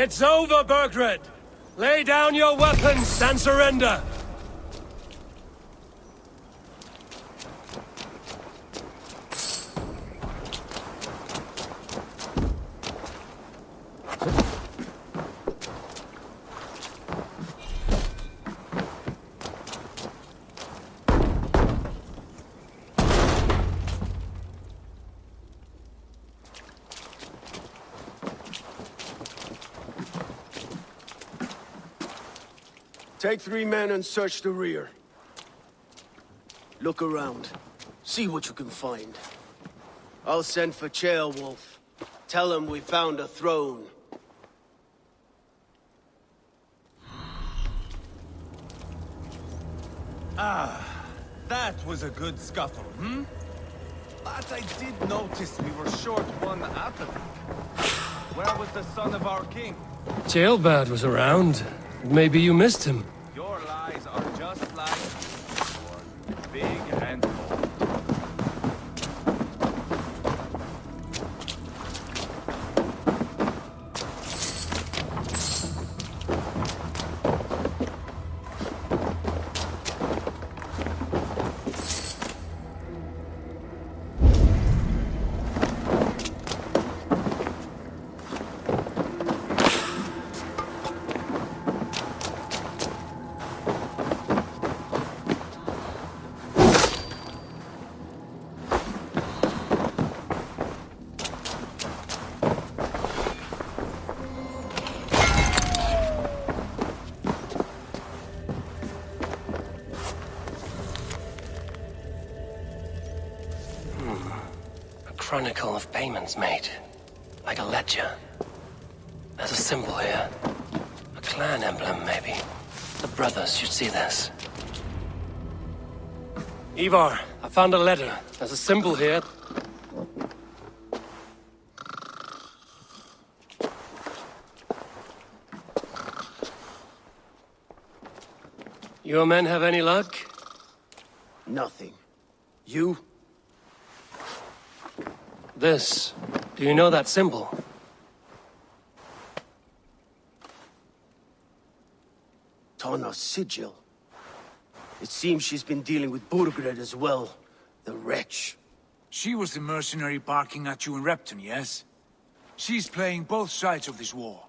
It's over, Burgred! Lay down your weapons and surrender! Take 3 men and search the rear. Look around. See what you can find. I'll send for Ceolwulf. Tell him we found a throne. That was a good scuffle, hmm? But I did notice we were short one applicant. Where was the son of our king? Jailbird was around. Maybe you missed him. Your lies are just like big and bold. Chronicle of payments made. Like a ledger. There's a symbol here. A clan emblem, maybe. The brothers should see this. Ivar, I found a letter. There's a symbol here. Your men have any luck? Nothing. You? This. Do you know that symbol? Tana's sigil. It seems she's been dealing with Burgred as well. The wretch. She was the mercenary barking at you in Repton, yes? She's playing both sides of this war.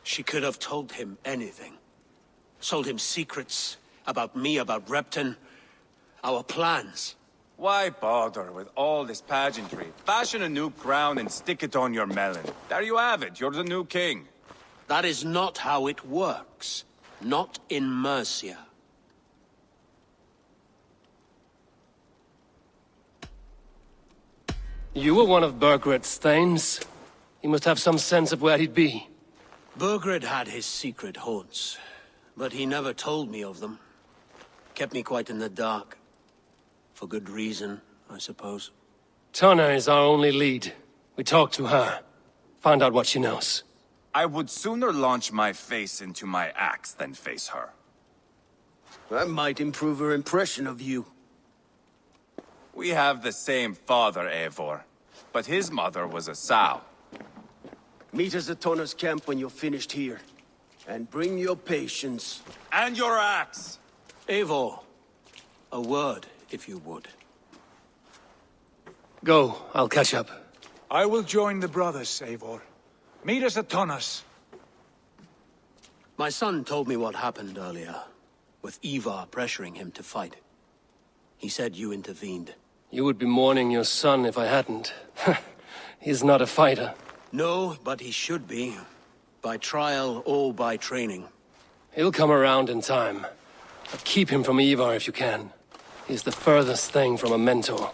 She could have told him anything. Told him secrets about me, about Repton, our plans. Why bother with all this pageantry? Fashion a new crown and stick it on your melon. There you have it, you're the new king. That is not how it works. Not in Mercia. You were one of Burgred's thanes. He must have some sense of where he'd be. Burgred had his secret haunts, but he never told me of them. Kept me quite in the dark. For good reason, I suppose. Tana is our only lead. We talked to her. Find out what she knows. I would sooner launch my face into my axe than face her. That might improve her impression of you. We have the same father, Eivor, but his mother was a sow. Meet us at Tana's camp when you're finished here. And bring your patience. And your axe! Eivor, a word, if you would. Go, I'll catch up. I will join the brothers, Eivor. Meet us at Tana's. My son told me what happened earlier, with Ivar pressuring him to fight. He said you intervened. You would be mourning your son if I hadn't. He's not a fighter. No, but he should be. By trial or by training. He'll come around in time. But keep him from Ivar if you can. He's the furthest thing from a mentor.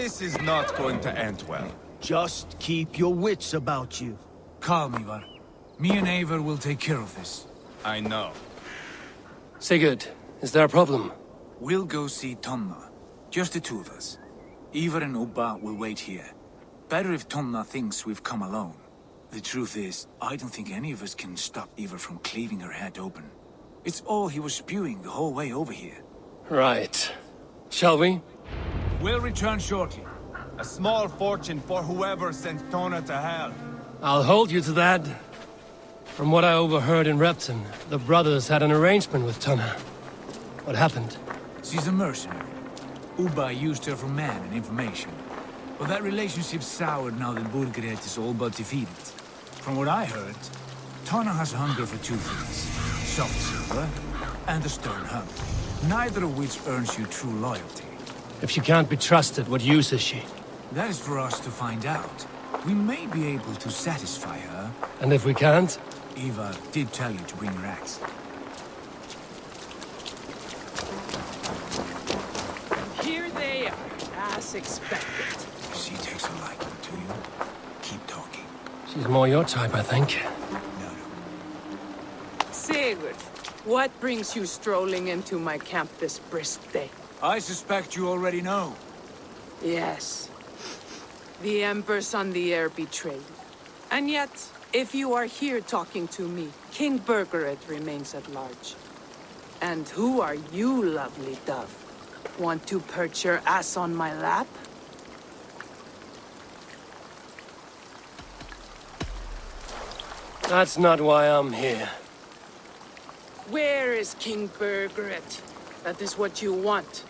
This is not going to end well. Just keep your wits about you. Calm, Ivar. Me and Eivor will take care of this. I know. Sigurd, is there a problem? We'll go see Tonna. Just the two of us. Ivar and Ubba will wait here. Better if Tonna thinks we've come alone. The truth is, I don't think any of us can stop Ivar from cleaving her head open. It's all he was spewing the whole way over here. Right. Shall we? We'll return shortly. A small fortune for whoever sent Tona to hell. I'll hold you to that. From what I overheard in Repton, the brothers had an arrangement with Tonna. What happened? She's a mercenary. Ubba used her for man and information. But that relationship soured now that Burgred is all but defeated. From what I heard, Tonna has hunger for two things. Soft silver and a stern hunt. Neither of which earns you true loyalty. If she can't be trusted, what use is she? That is for us to find out. We may be able to satisfy her. And if we can't? Eva did tell you to bring your axe. Here they are, as expected. She takes a liking to you. Keep talking. She's more your type, I think. Sigurd, what brings you strolling into my camp this brisk day? I suspect you already know. Yes. The Embers on the air betrayed. And yet, if you are here talking to me, King Burgred remains at large. And who are you, lovely dove? Want to perch your ass on my lap? That's not why I'm here. Where is King Burgred? That is what you want.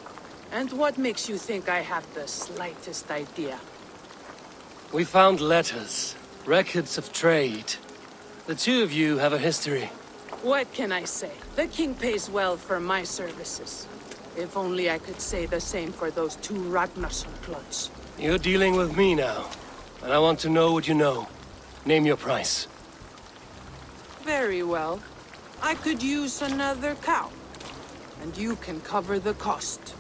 And what makes you think I have the slightest idea? We found letters, records of trade. The two of you have a history. What can I say? The king pays well for my services. If only I could say the same for those two Ragnarsson plots. You're dealing with me now, and I want to know what you know. Name your price. Very well. I could use another cow. And you can cover the cost.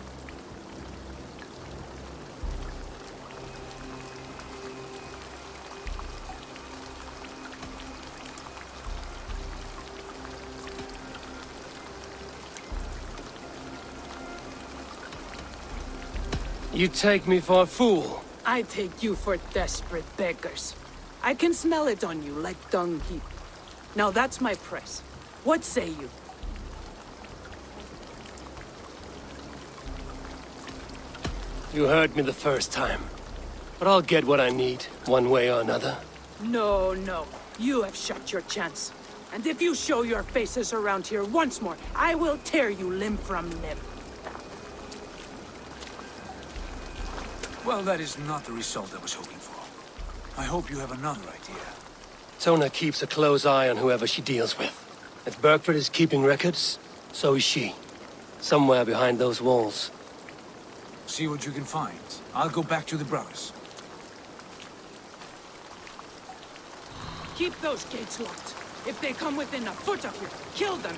You take me for a fool. I take you for desperate beggars. I can smell it on you like dung heap. Now that's my price. What say you? You heard me the first time. But I'll get what I need, one way or another. No, no. You have shot your chance. And if you show your faces around here once more, I will tear you limb from limb. Well, that is not the result I was hoping for. I hope you have another idea. Tona keeps a close eye on whoever she deals with. If Burgred is keeping records, so is she. Somewhere behind those walls. See what you can find. I'll go back to the brothers. Keep those gates locked. If they come within a foot of you, kill them.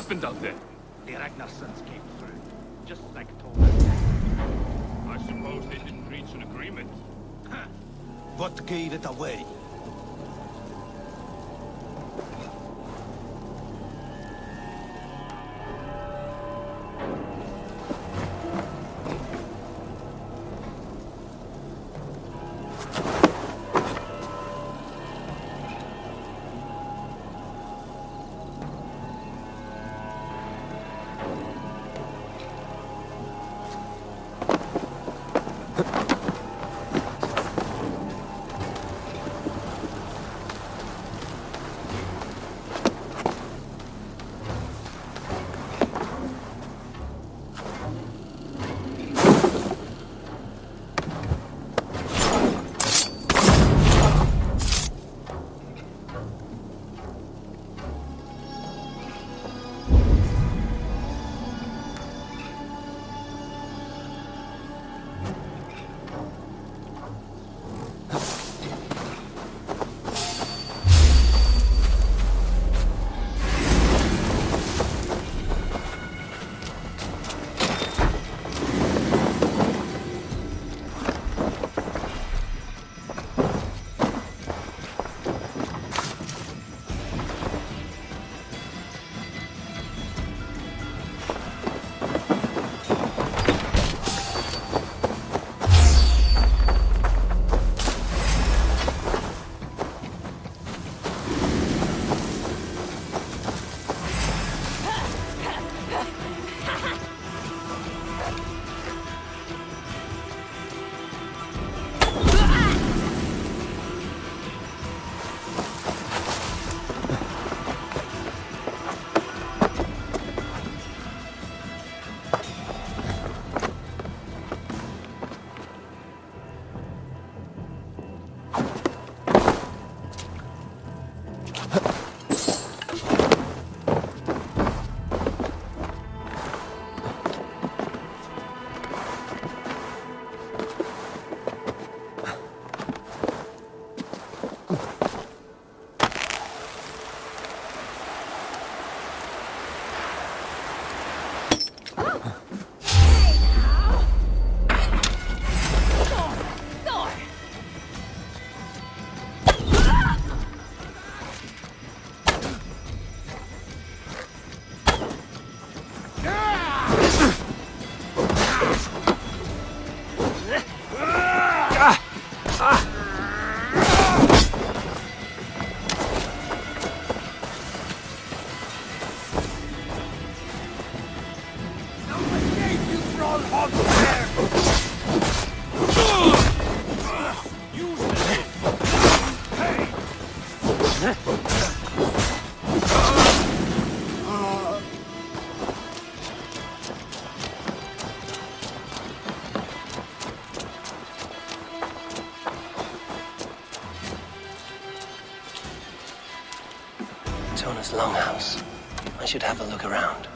happened out there? The Ragnarssons came through, just like told. I suppose they didn't reach an agreement. What gave it away? Tona's longhouse. I should have a look around.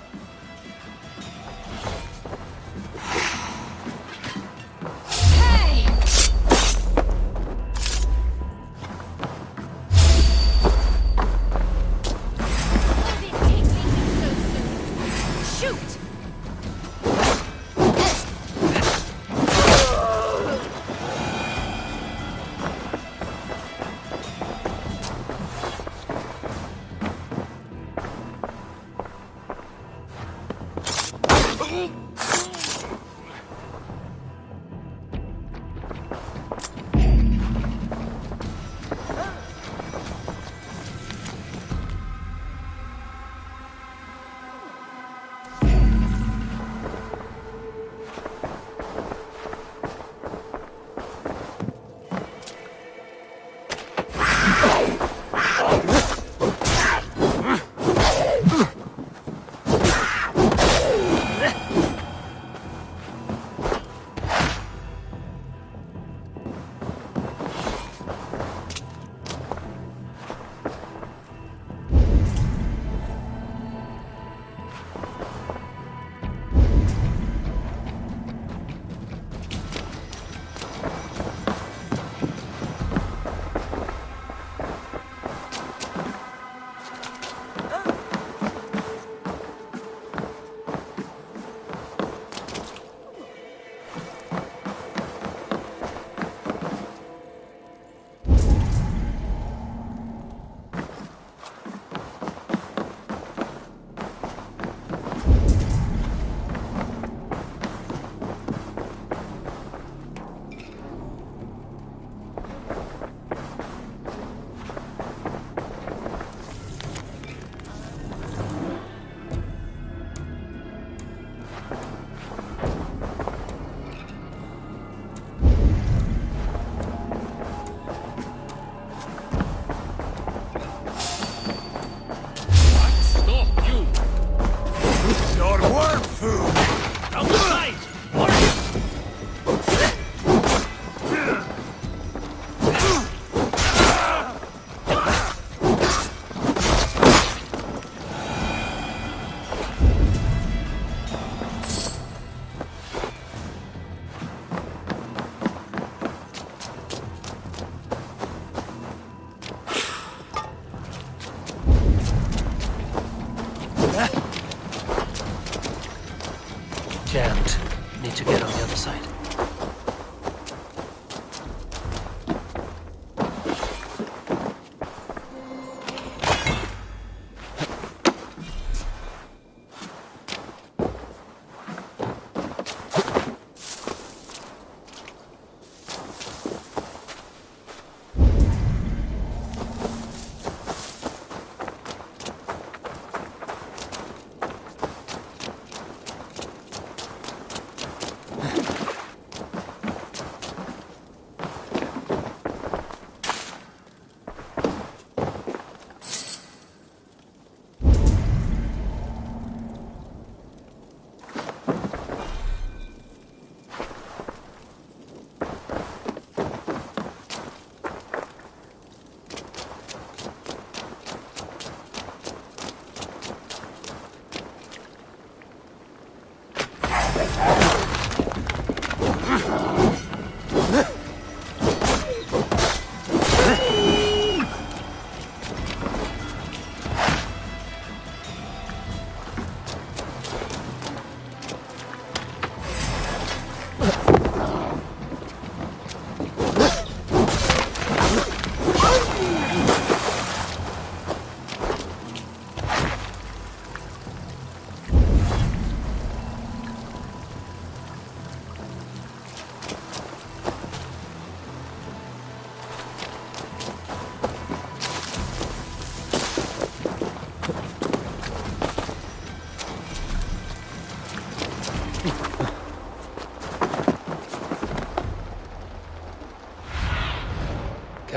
Jammed. Need to get on the other side.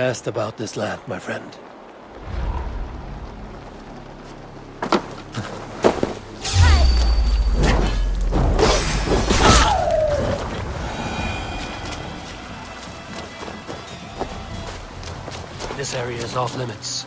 Asked about this land, my friend. This area is off limits.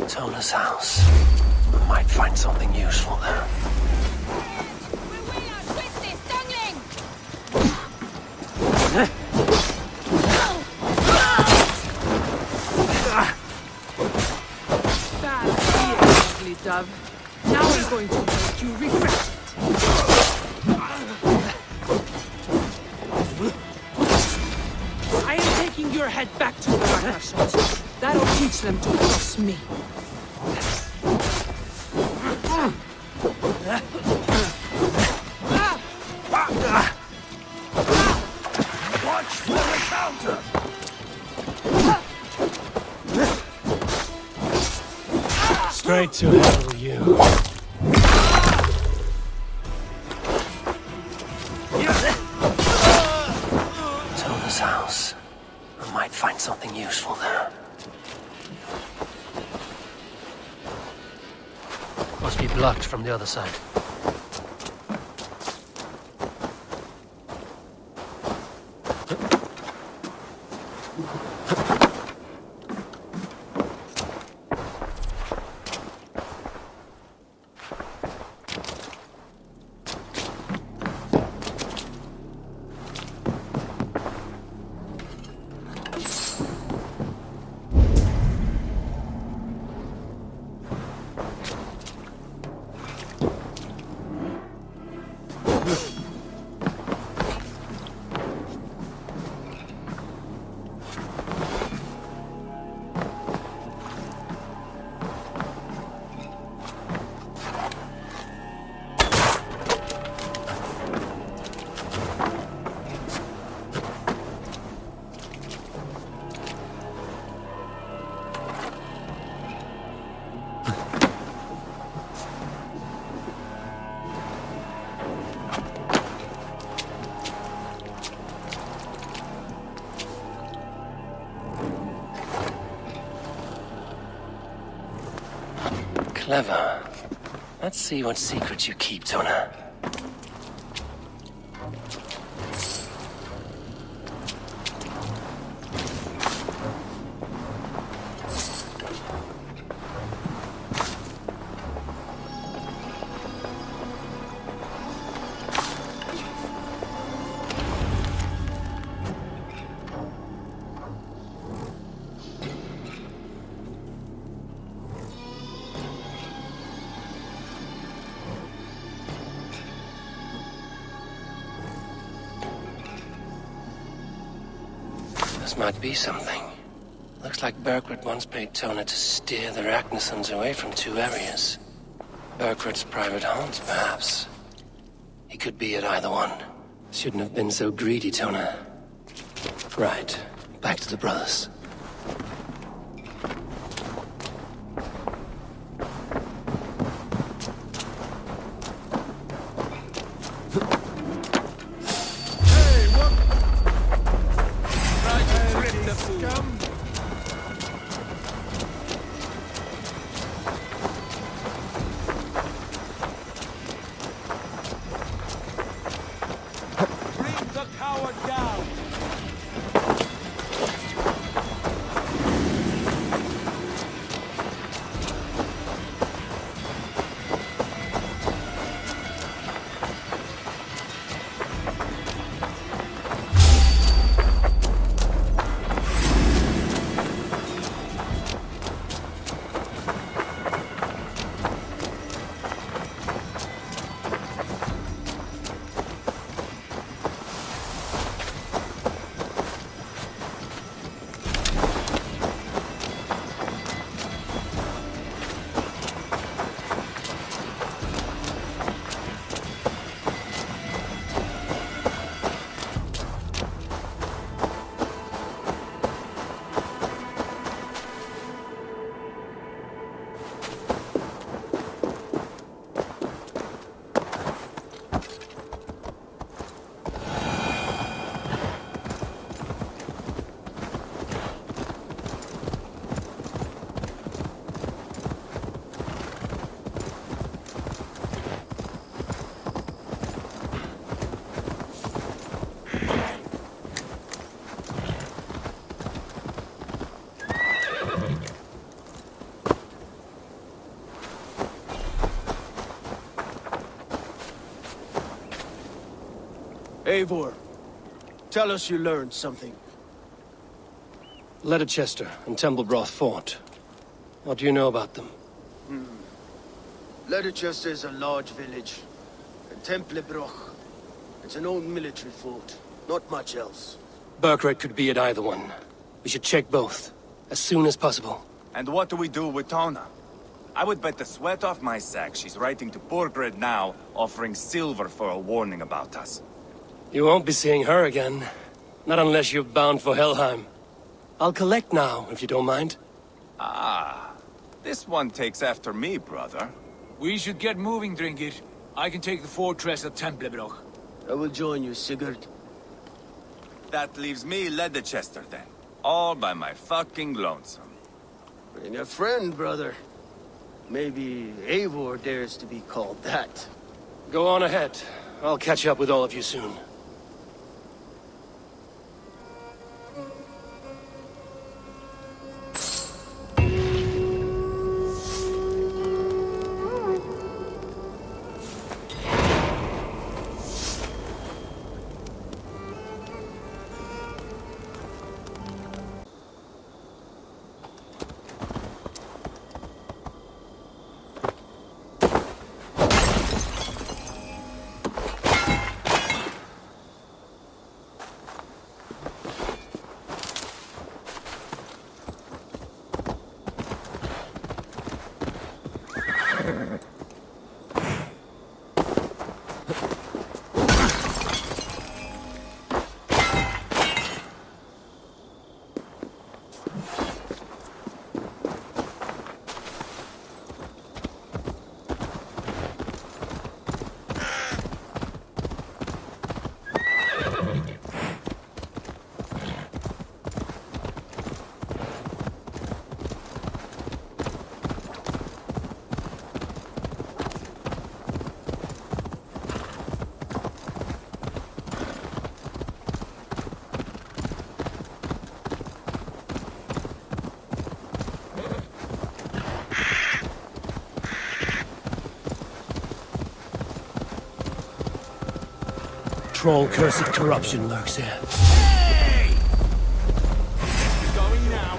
Tona's house. I might find something useful there. Bad idea, ugly dove. Now I'm going to make you regret it. I am taking your head back to the Rakashas. That'll teach them to trust me. Watch for the counter! Straight to hell with you. Tona's house. I might find something useful there. Must be blocked from the other side. Clever. Let's see what secrets you keep, Tona. This might be something. Looks like Burkred once paid Tona to steer the Ragnarsons away from two areas. Burkred's private haunts, perhaps. He could be at either one. Shouldn't have been so greedy, Tona. Right. Back to the brothers. Eivor, tell us you learned something. Leicester and Templebroth fought. What do you know about them? Leicester is a large village. And Templebroch, it's an old military fort. Not much else. Burkred could be at either one. We should check both, as soon as possible. And what do we do with Tona? I would bet the sweat off my sack she's writing to Borgred now, offering silver for a warning about us. You won't be seeing her again. Not unless you're bound for Helheim. I'll collect now, if you don't mind. Ah, this one takes after me, brother. We should get moving, Drinkit. I can take the fortress at Templebroch. I will join you, Sigurd. That leaves me Leicester then. All by my fucking lonesome. Bring a friend, brother. Maybe Eivor dares to be called that. Go on ahead. I'll catch up with all of you soon. Troll-cursed corruption lurks here. Going now.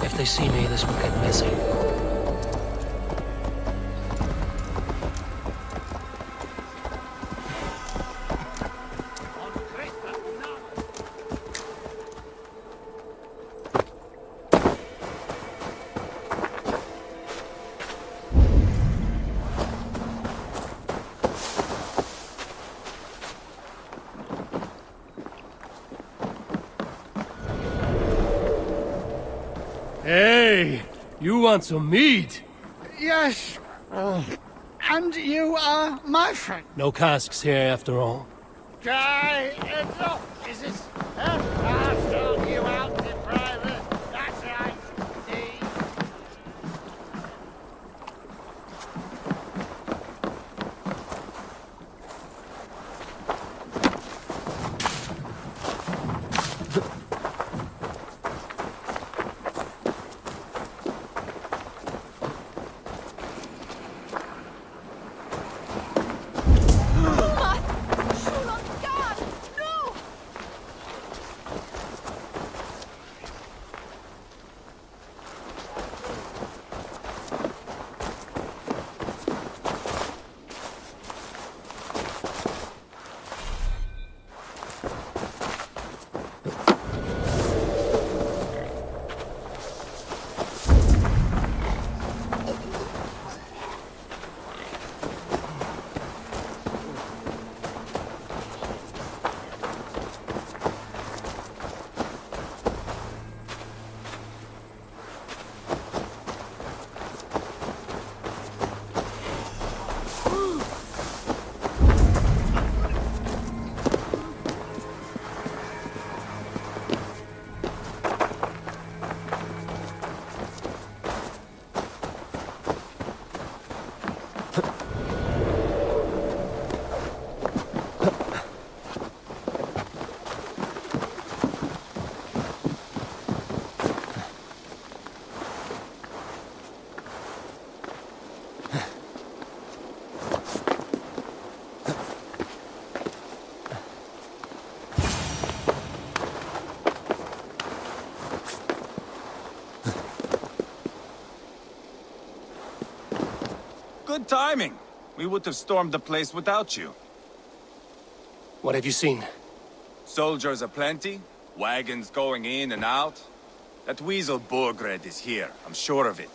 If they see me, this will get messy. You want some meat? Yes. And you are my friend. No casks here after all. Guy, enough! Is this? I'll sort you out in private. That's right. Indeed. Good timing. We would have stormed the place without you. What have you seen? Soldiers aplenty, wagons going in and out. That weasel Borgred is here, I'm sure of it.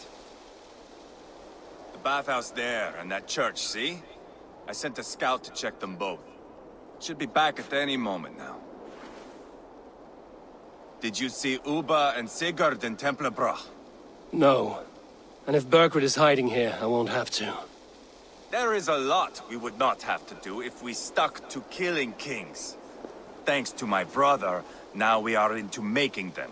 The bathhouse there and that church, see? I sent a scout to check them both. Should be back at any moment now. Did you see Uba and Sigurd in Templebrach? No. And if Berkred is hiding here, I won't have to. There is a lot we would not have to do if we stuck to killing kings. Thanks to my brother, now we are into making them.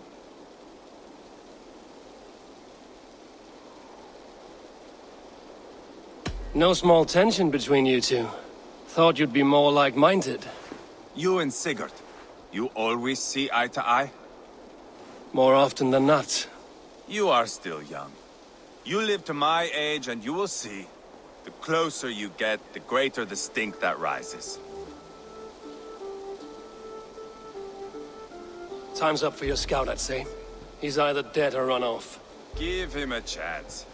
No small tension between you two. Thought you'd be more like-minded. You and Sigurd, you always see eye to eye? More often than not. You are still young. You live to my age and you will see. The closer you get, the greater the stink that rises. Time's up for your scout, I'd say. He's either dead or run off. Give him a chance.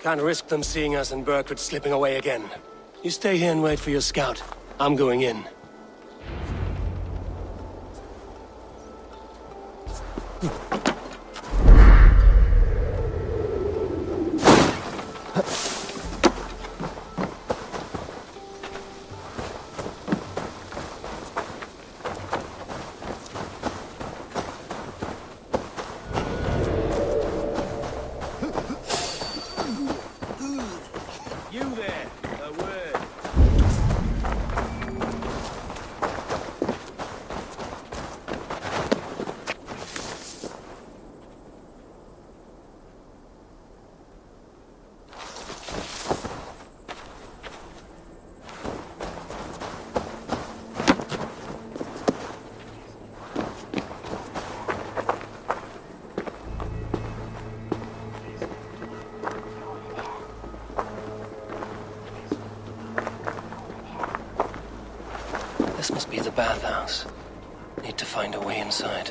Can't risk them seeing us and Berkred slipping away again. You stay here and wait for your scout. I'm going in. You there, a word. This must be the bathhouse. Need to find a way inside.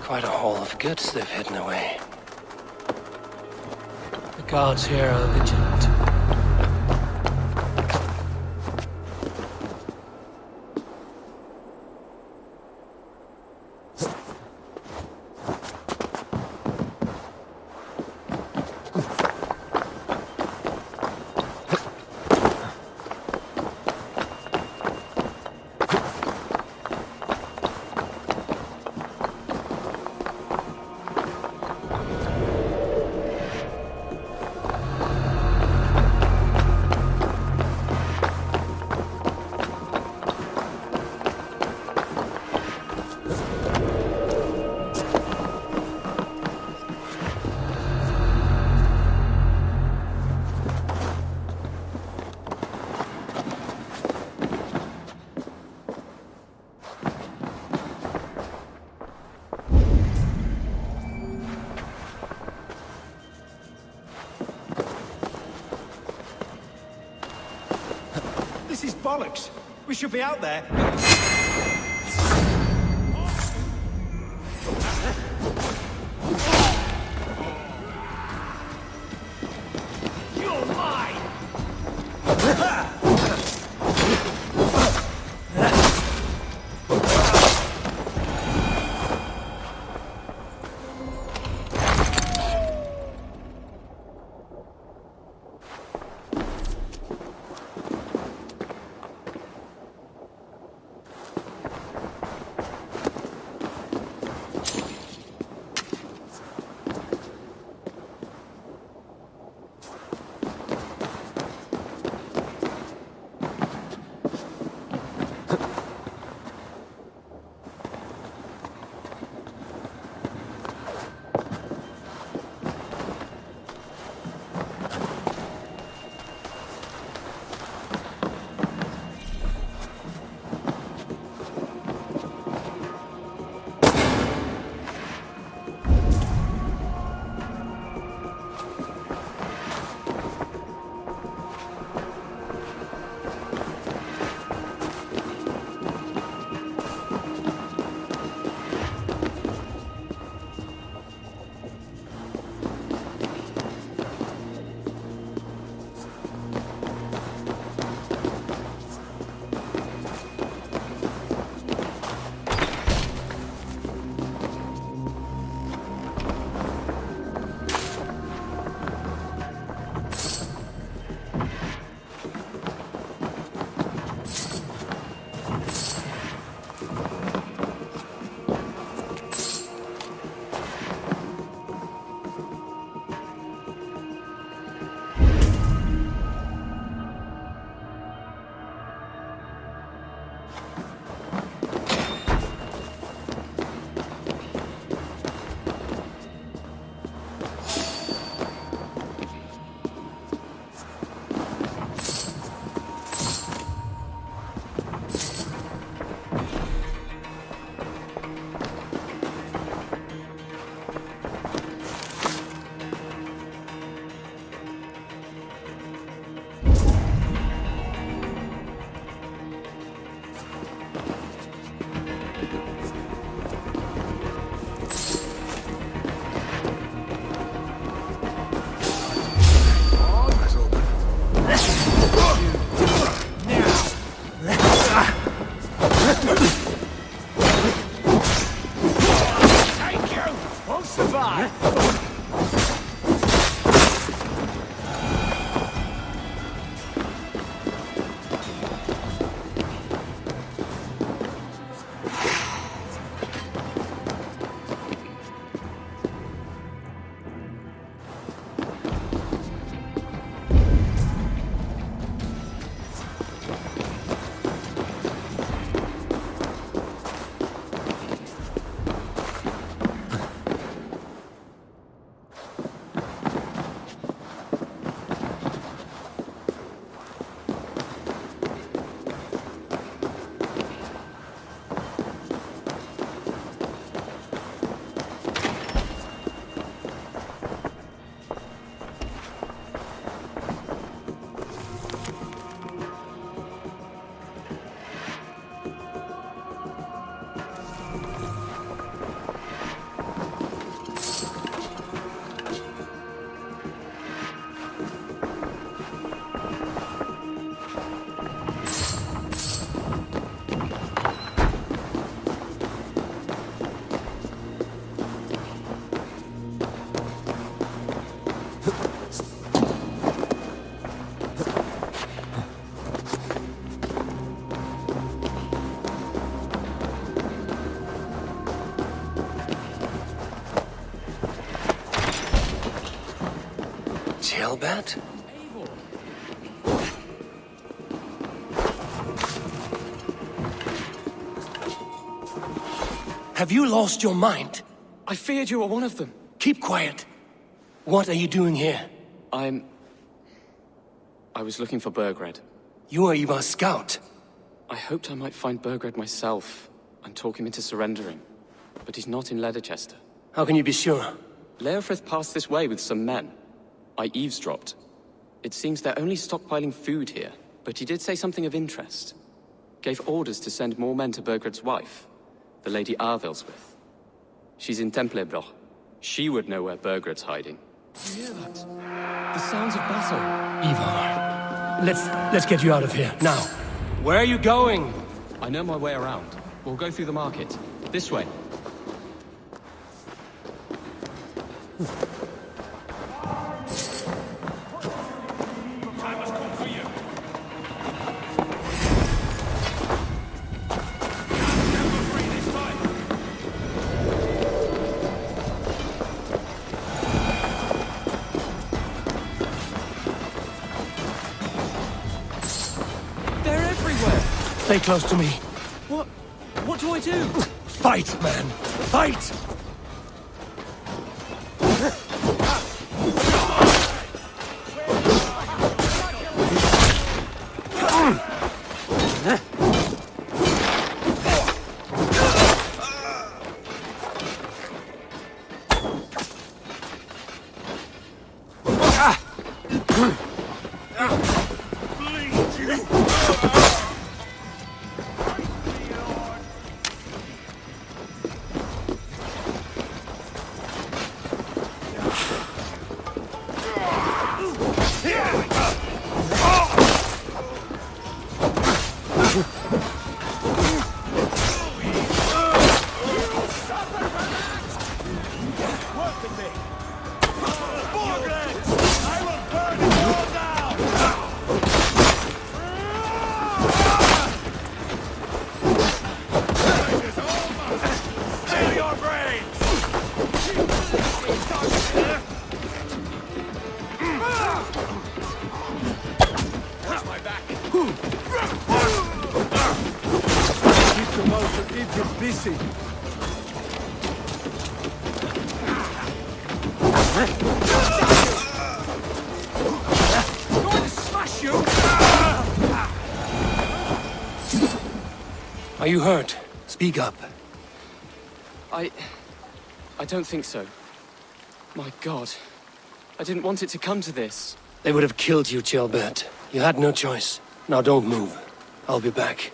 Quite a haul of goods they've hidden away. The guards here are vigilant. This is bollocks. We should be out there. You're mine! Hellbat? Have you lost your mind? I feared you were one of them. Keep quiet. What are you doing here? I was looking for Burgred. You are Ivar's scout. I hoped I might find Burgred myself and talk him into surrendering. But he's not in Leatherchester. How can you be sure? Leofrith passed this way with some men. I eavesdropped. It seems they're only stockpiling food here. But he did say something of interest. Gave orders to send more men to Burgred's wife, the Lady Arvelswith. She's in Templebroch. She would know where Burgred's hiding. You hear that? The sounds of battle. Ivar, let's get you out of here, now. Where are you going? I know my way around. We'll go through the market. This way. Stay close to me. What do I do? Fight, man! Fight! Are you hurt? Speak up. I don't think so. My God. I didn't want it to come to this. They would have killed you, Gilbert. You had no choice. Now don't move. I'll be back.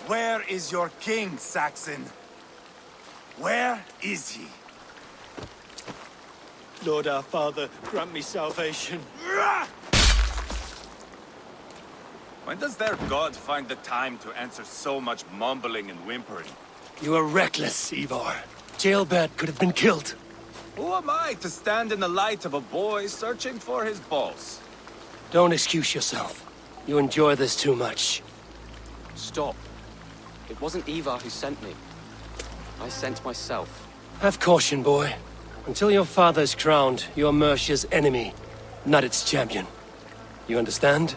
Where is your king, Saxon? Where is he? Lord our Father, grant me salvation. When does their god find the time to answer so much mumbling and whimpering? You are reckless, Ivar. Jailbird could have been killed. Who am I to stand in the light of a boy searching for his balls? Don't excuse yourself. You enjoy this too much. Stop. It wasn't Ivar who sent me. I sent myself. Have caution, boy. Until your father's crowned, you're Mercia's enemy, not its champion. You understand?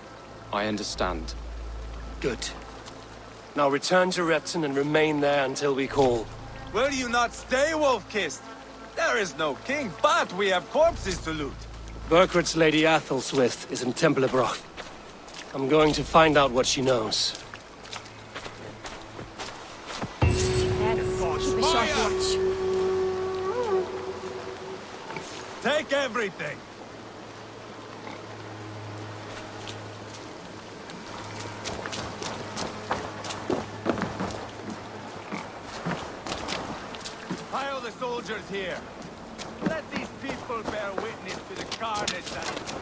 I understand. Good. Now return to Repton and remain there until we call. Will you not stay, Wolf-Kissed? There is no king, but we have corpses to loot. Burkhart's Lady Athelstwith is in Templebroch. I'm going to find out what she knows. Keep a sharp watch. Take everything! Pile the soldiers here. Let these people bear witness to the carnage that is.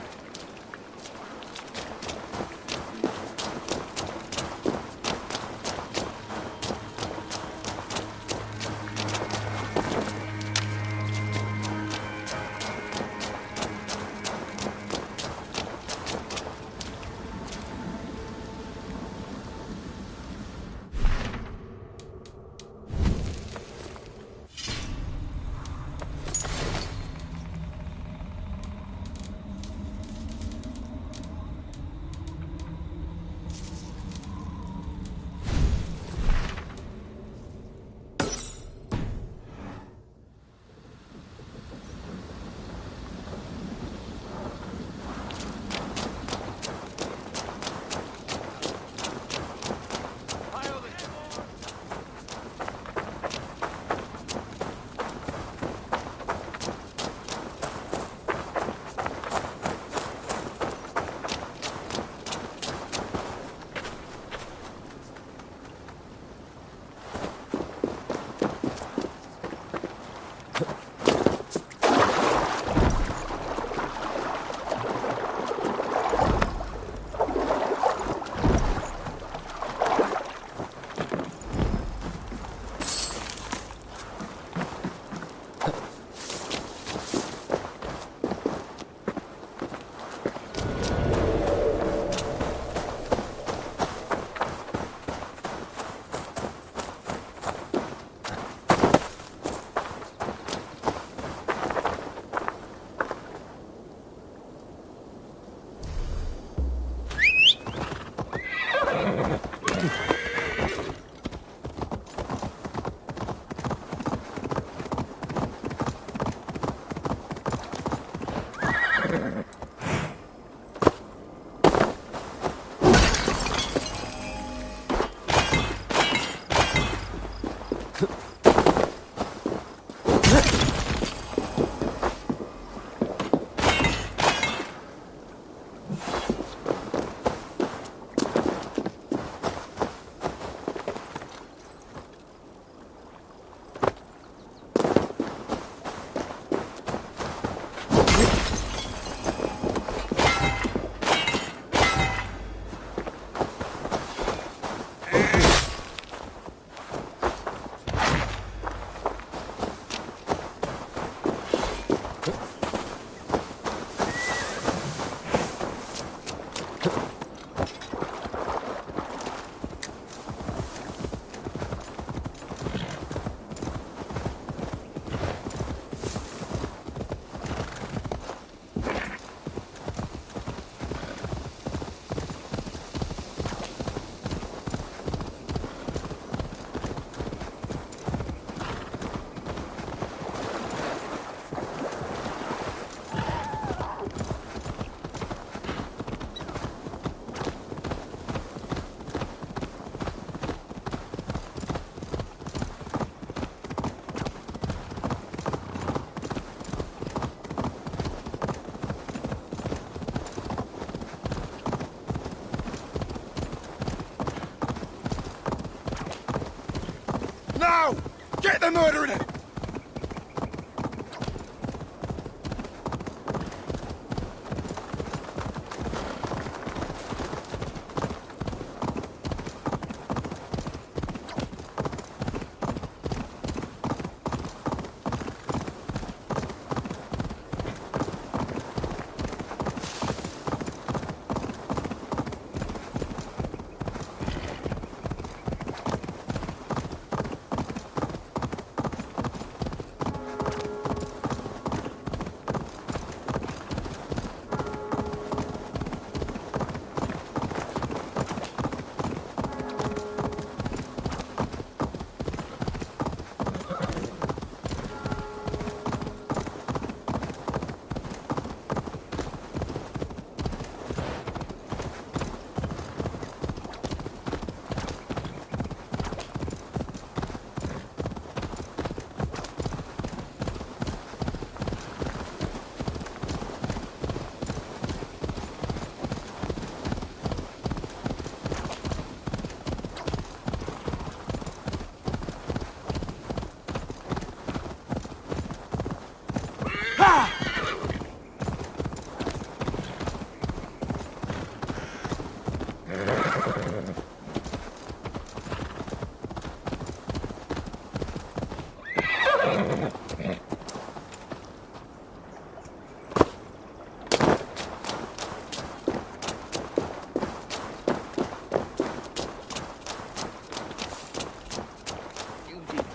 Now! Get the murder in it!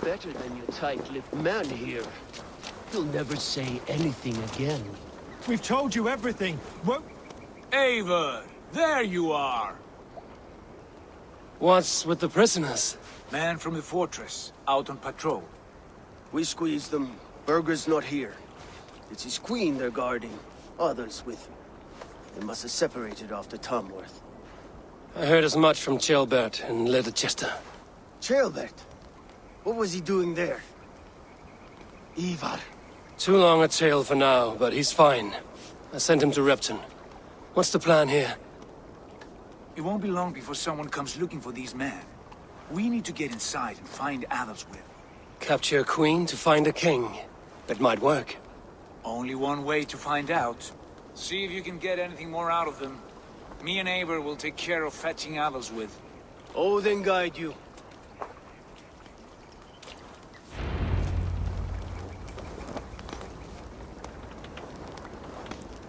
Better than your tight-lipped man here. He'll never say anything again. We've told you everything. What? Eivor, there you are. What's with the prisoners? Man from the fortress, out on patrol. We squeezed them. Berger's not here. It's his queen they're guarding. Others with him. They must have separated after Tamworth. I heard as much from Ceolbert in Leicester. Ceolbert? What was he doing there? Ivar. Too long a tale for now, but he's fine. I sent him to Repton. What's the plan here? It won't be long before someone comes looking for these men. We need to get inside and find Adelswith. Capture a queen to find a king. That might work. Only one way to find out. See if you can get anything more out of them. Me and Eivor will take care of fetching Adelswith. Odin guide you.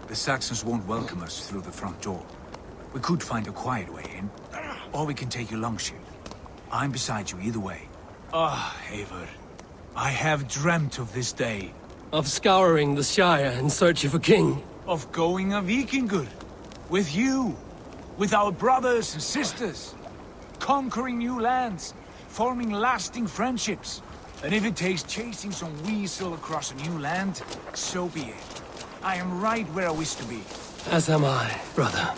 The Saxons won't welcome us through the front door. We could find a quiet way in, or we can take your longship. I'm beside you either way. Ah, Eivor. I have dreamt of this day. Of scouring the Shire in search of a king. Of going a Vikingur. With you. With our brothers and sisters. Conquering new lands. Forming lasting friendships. And if it takes chasing some weasel across a new land, so be it. I am right where I wish to be. As am I, brother.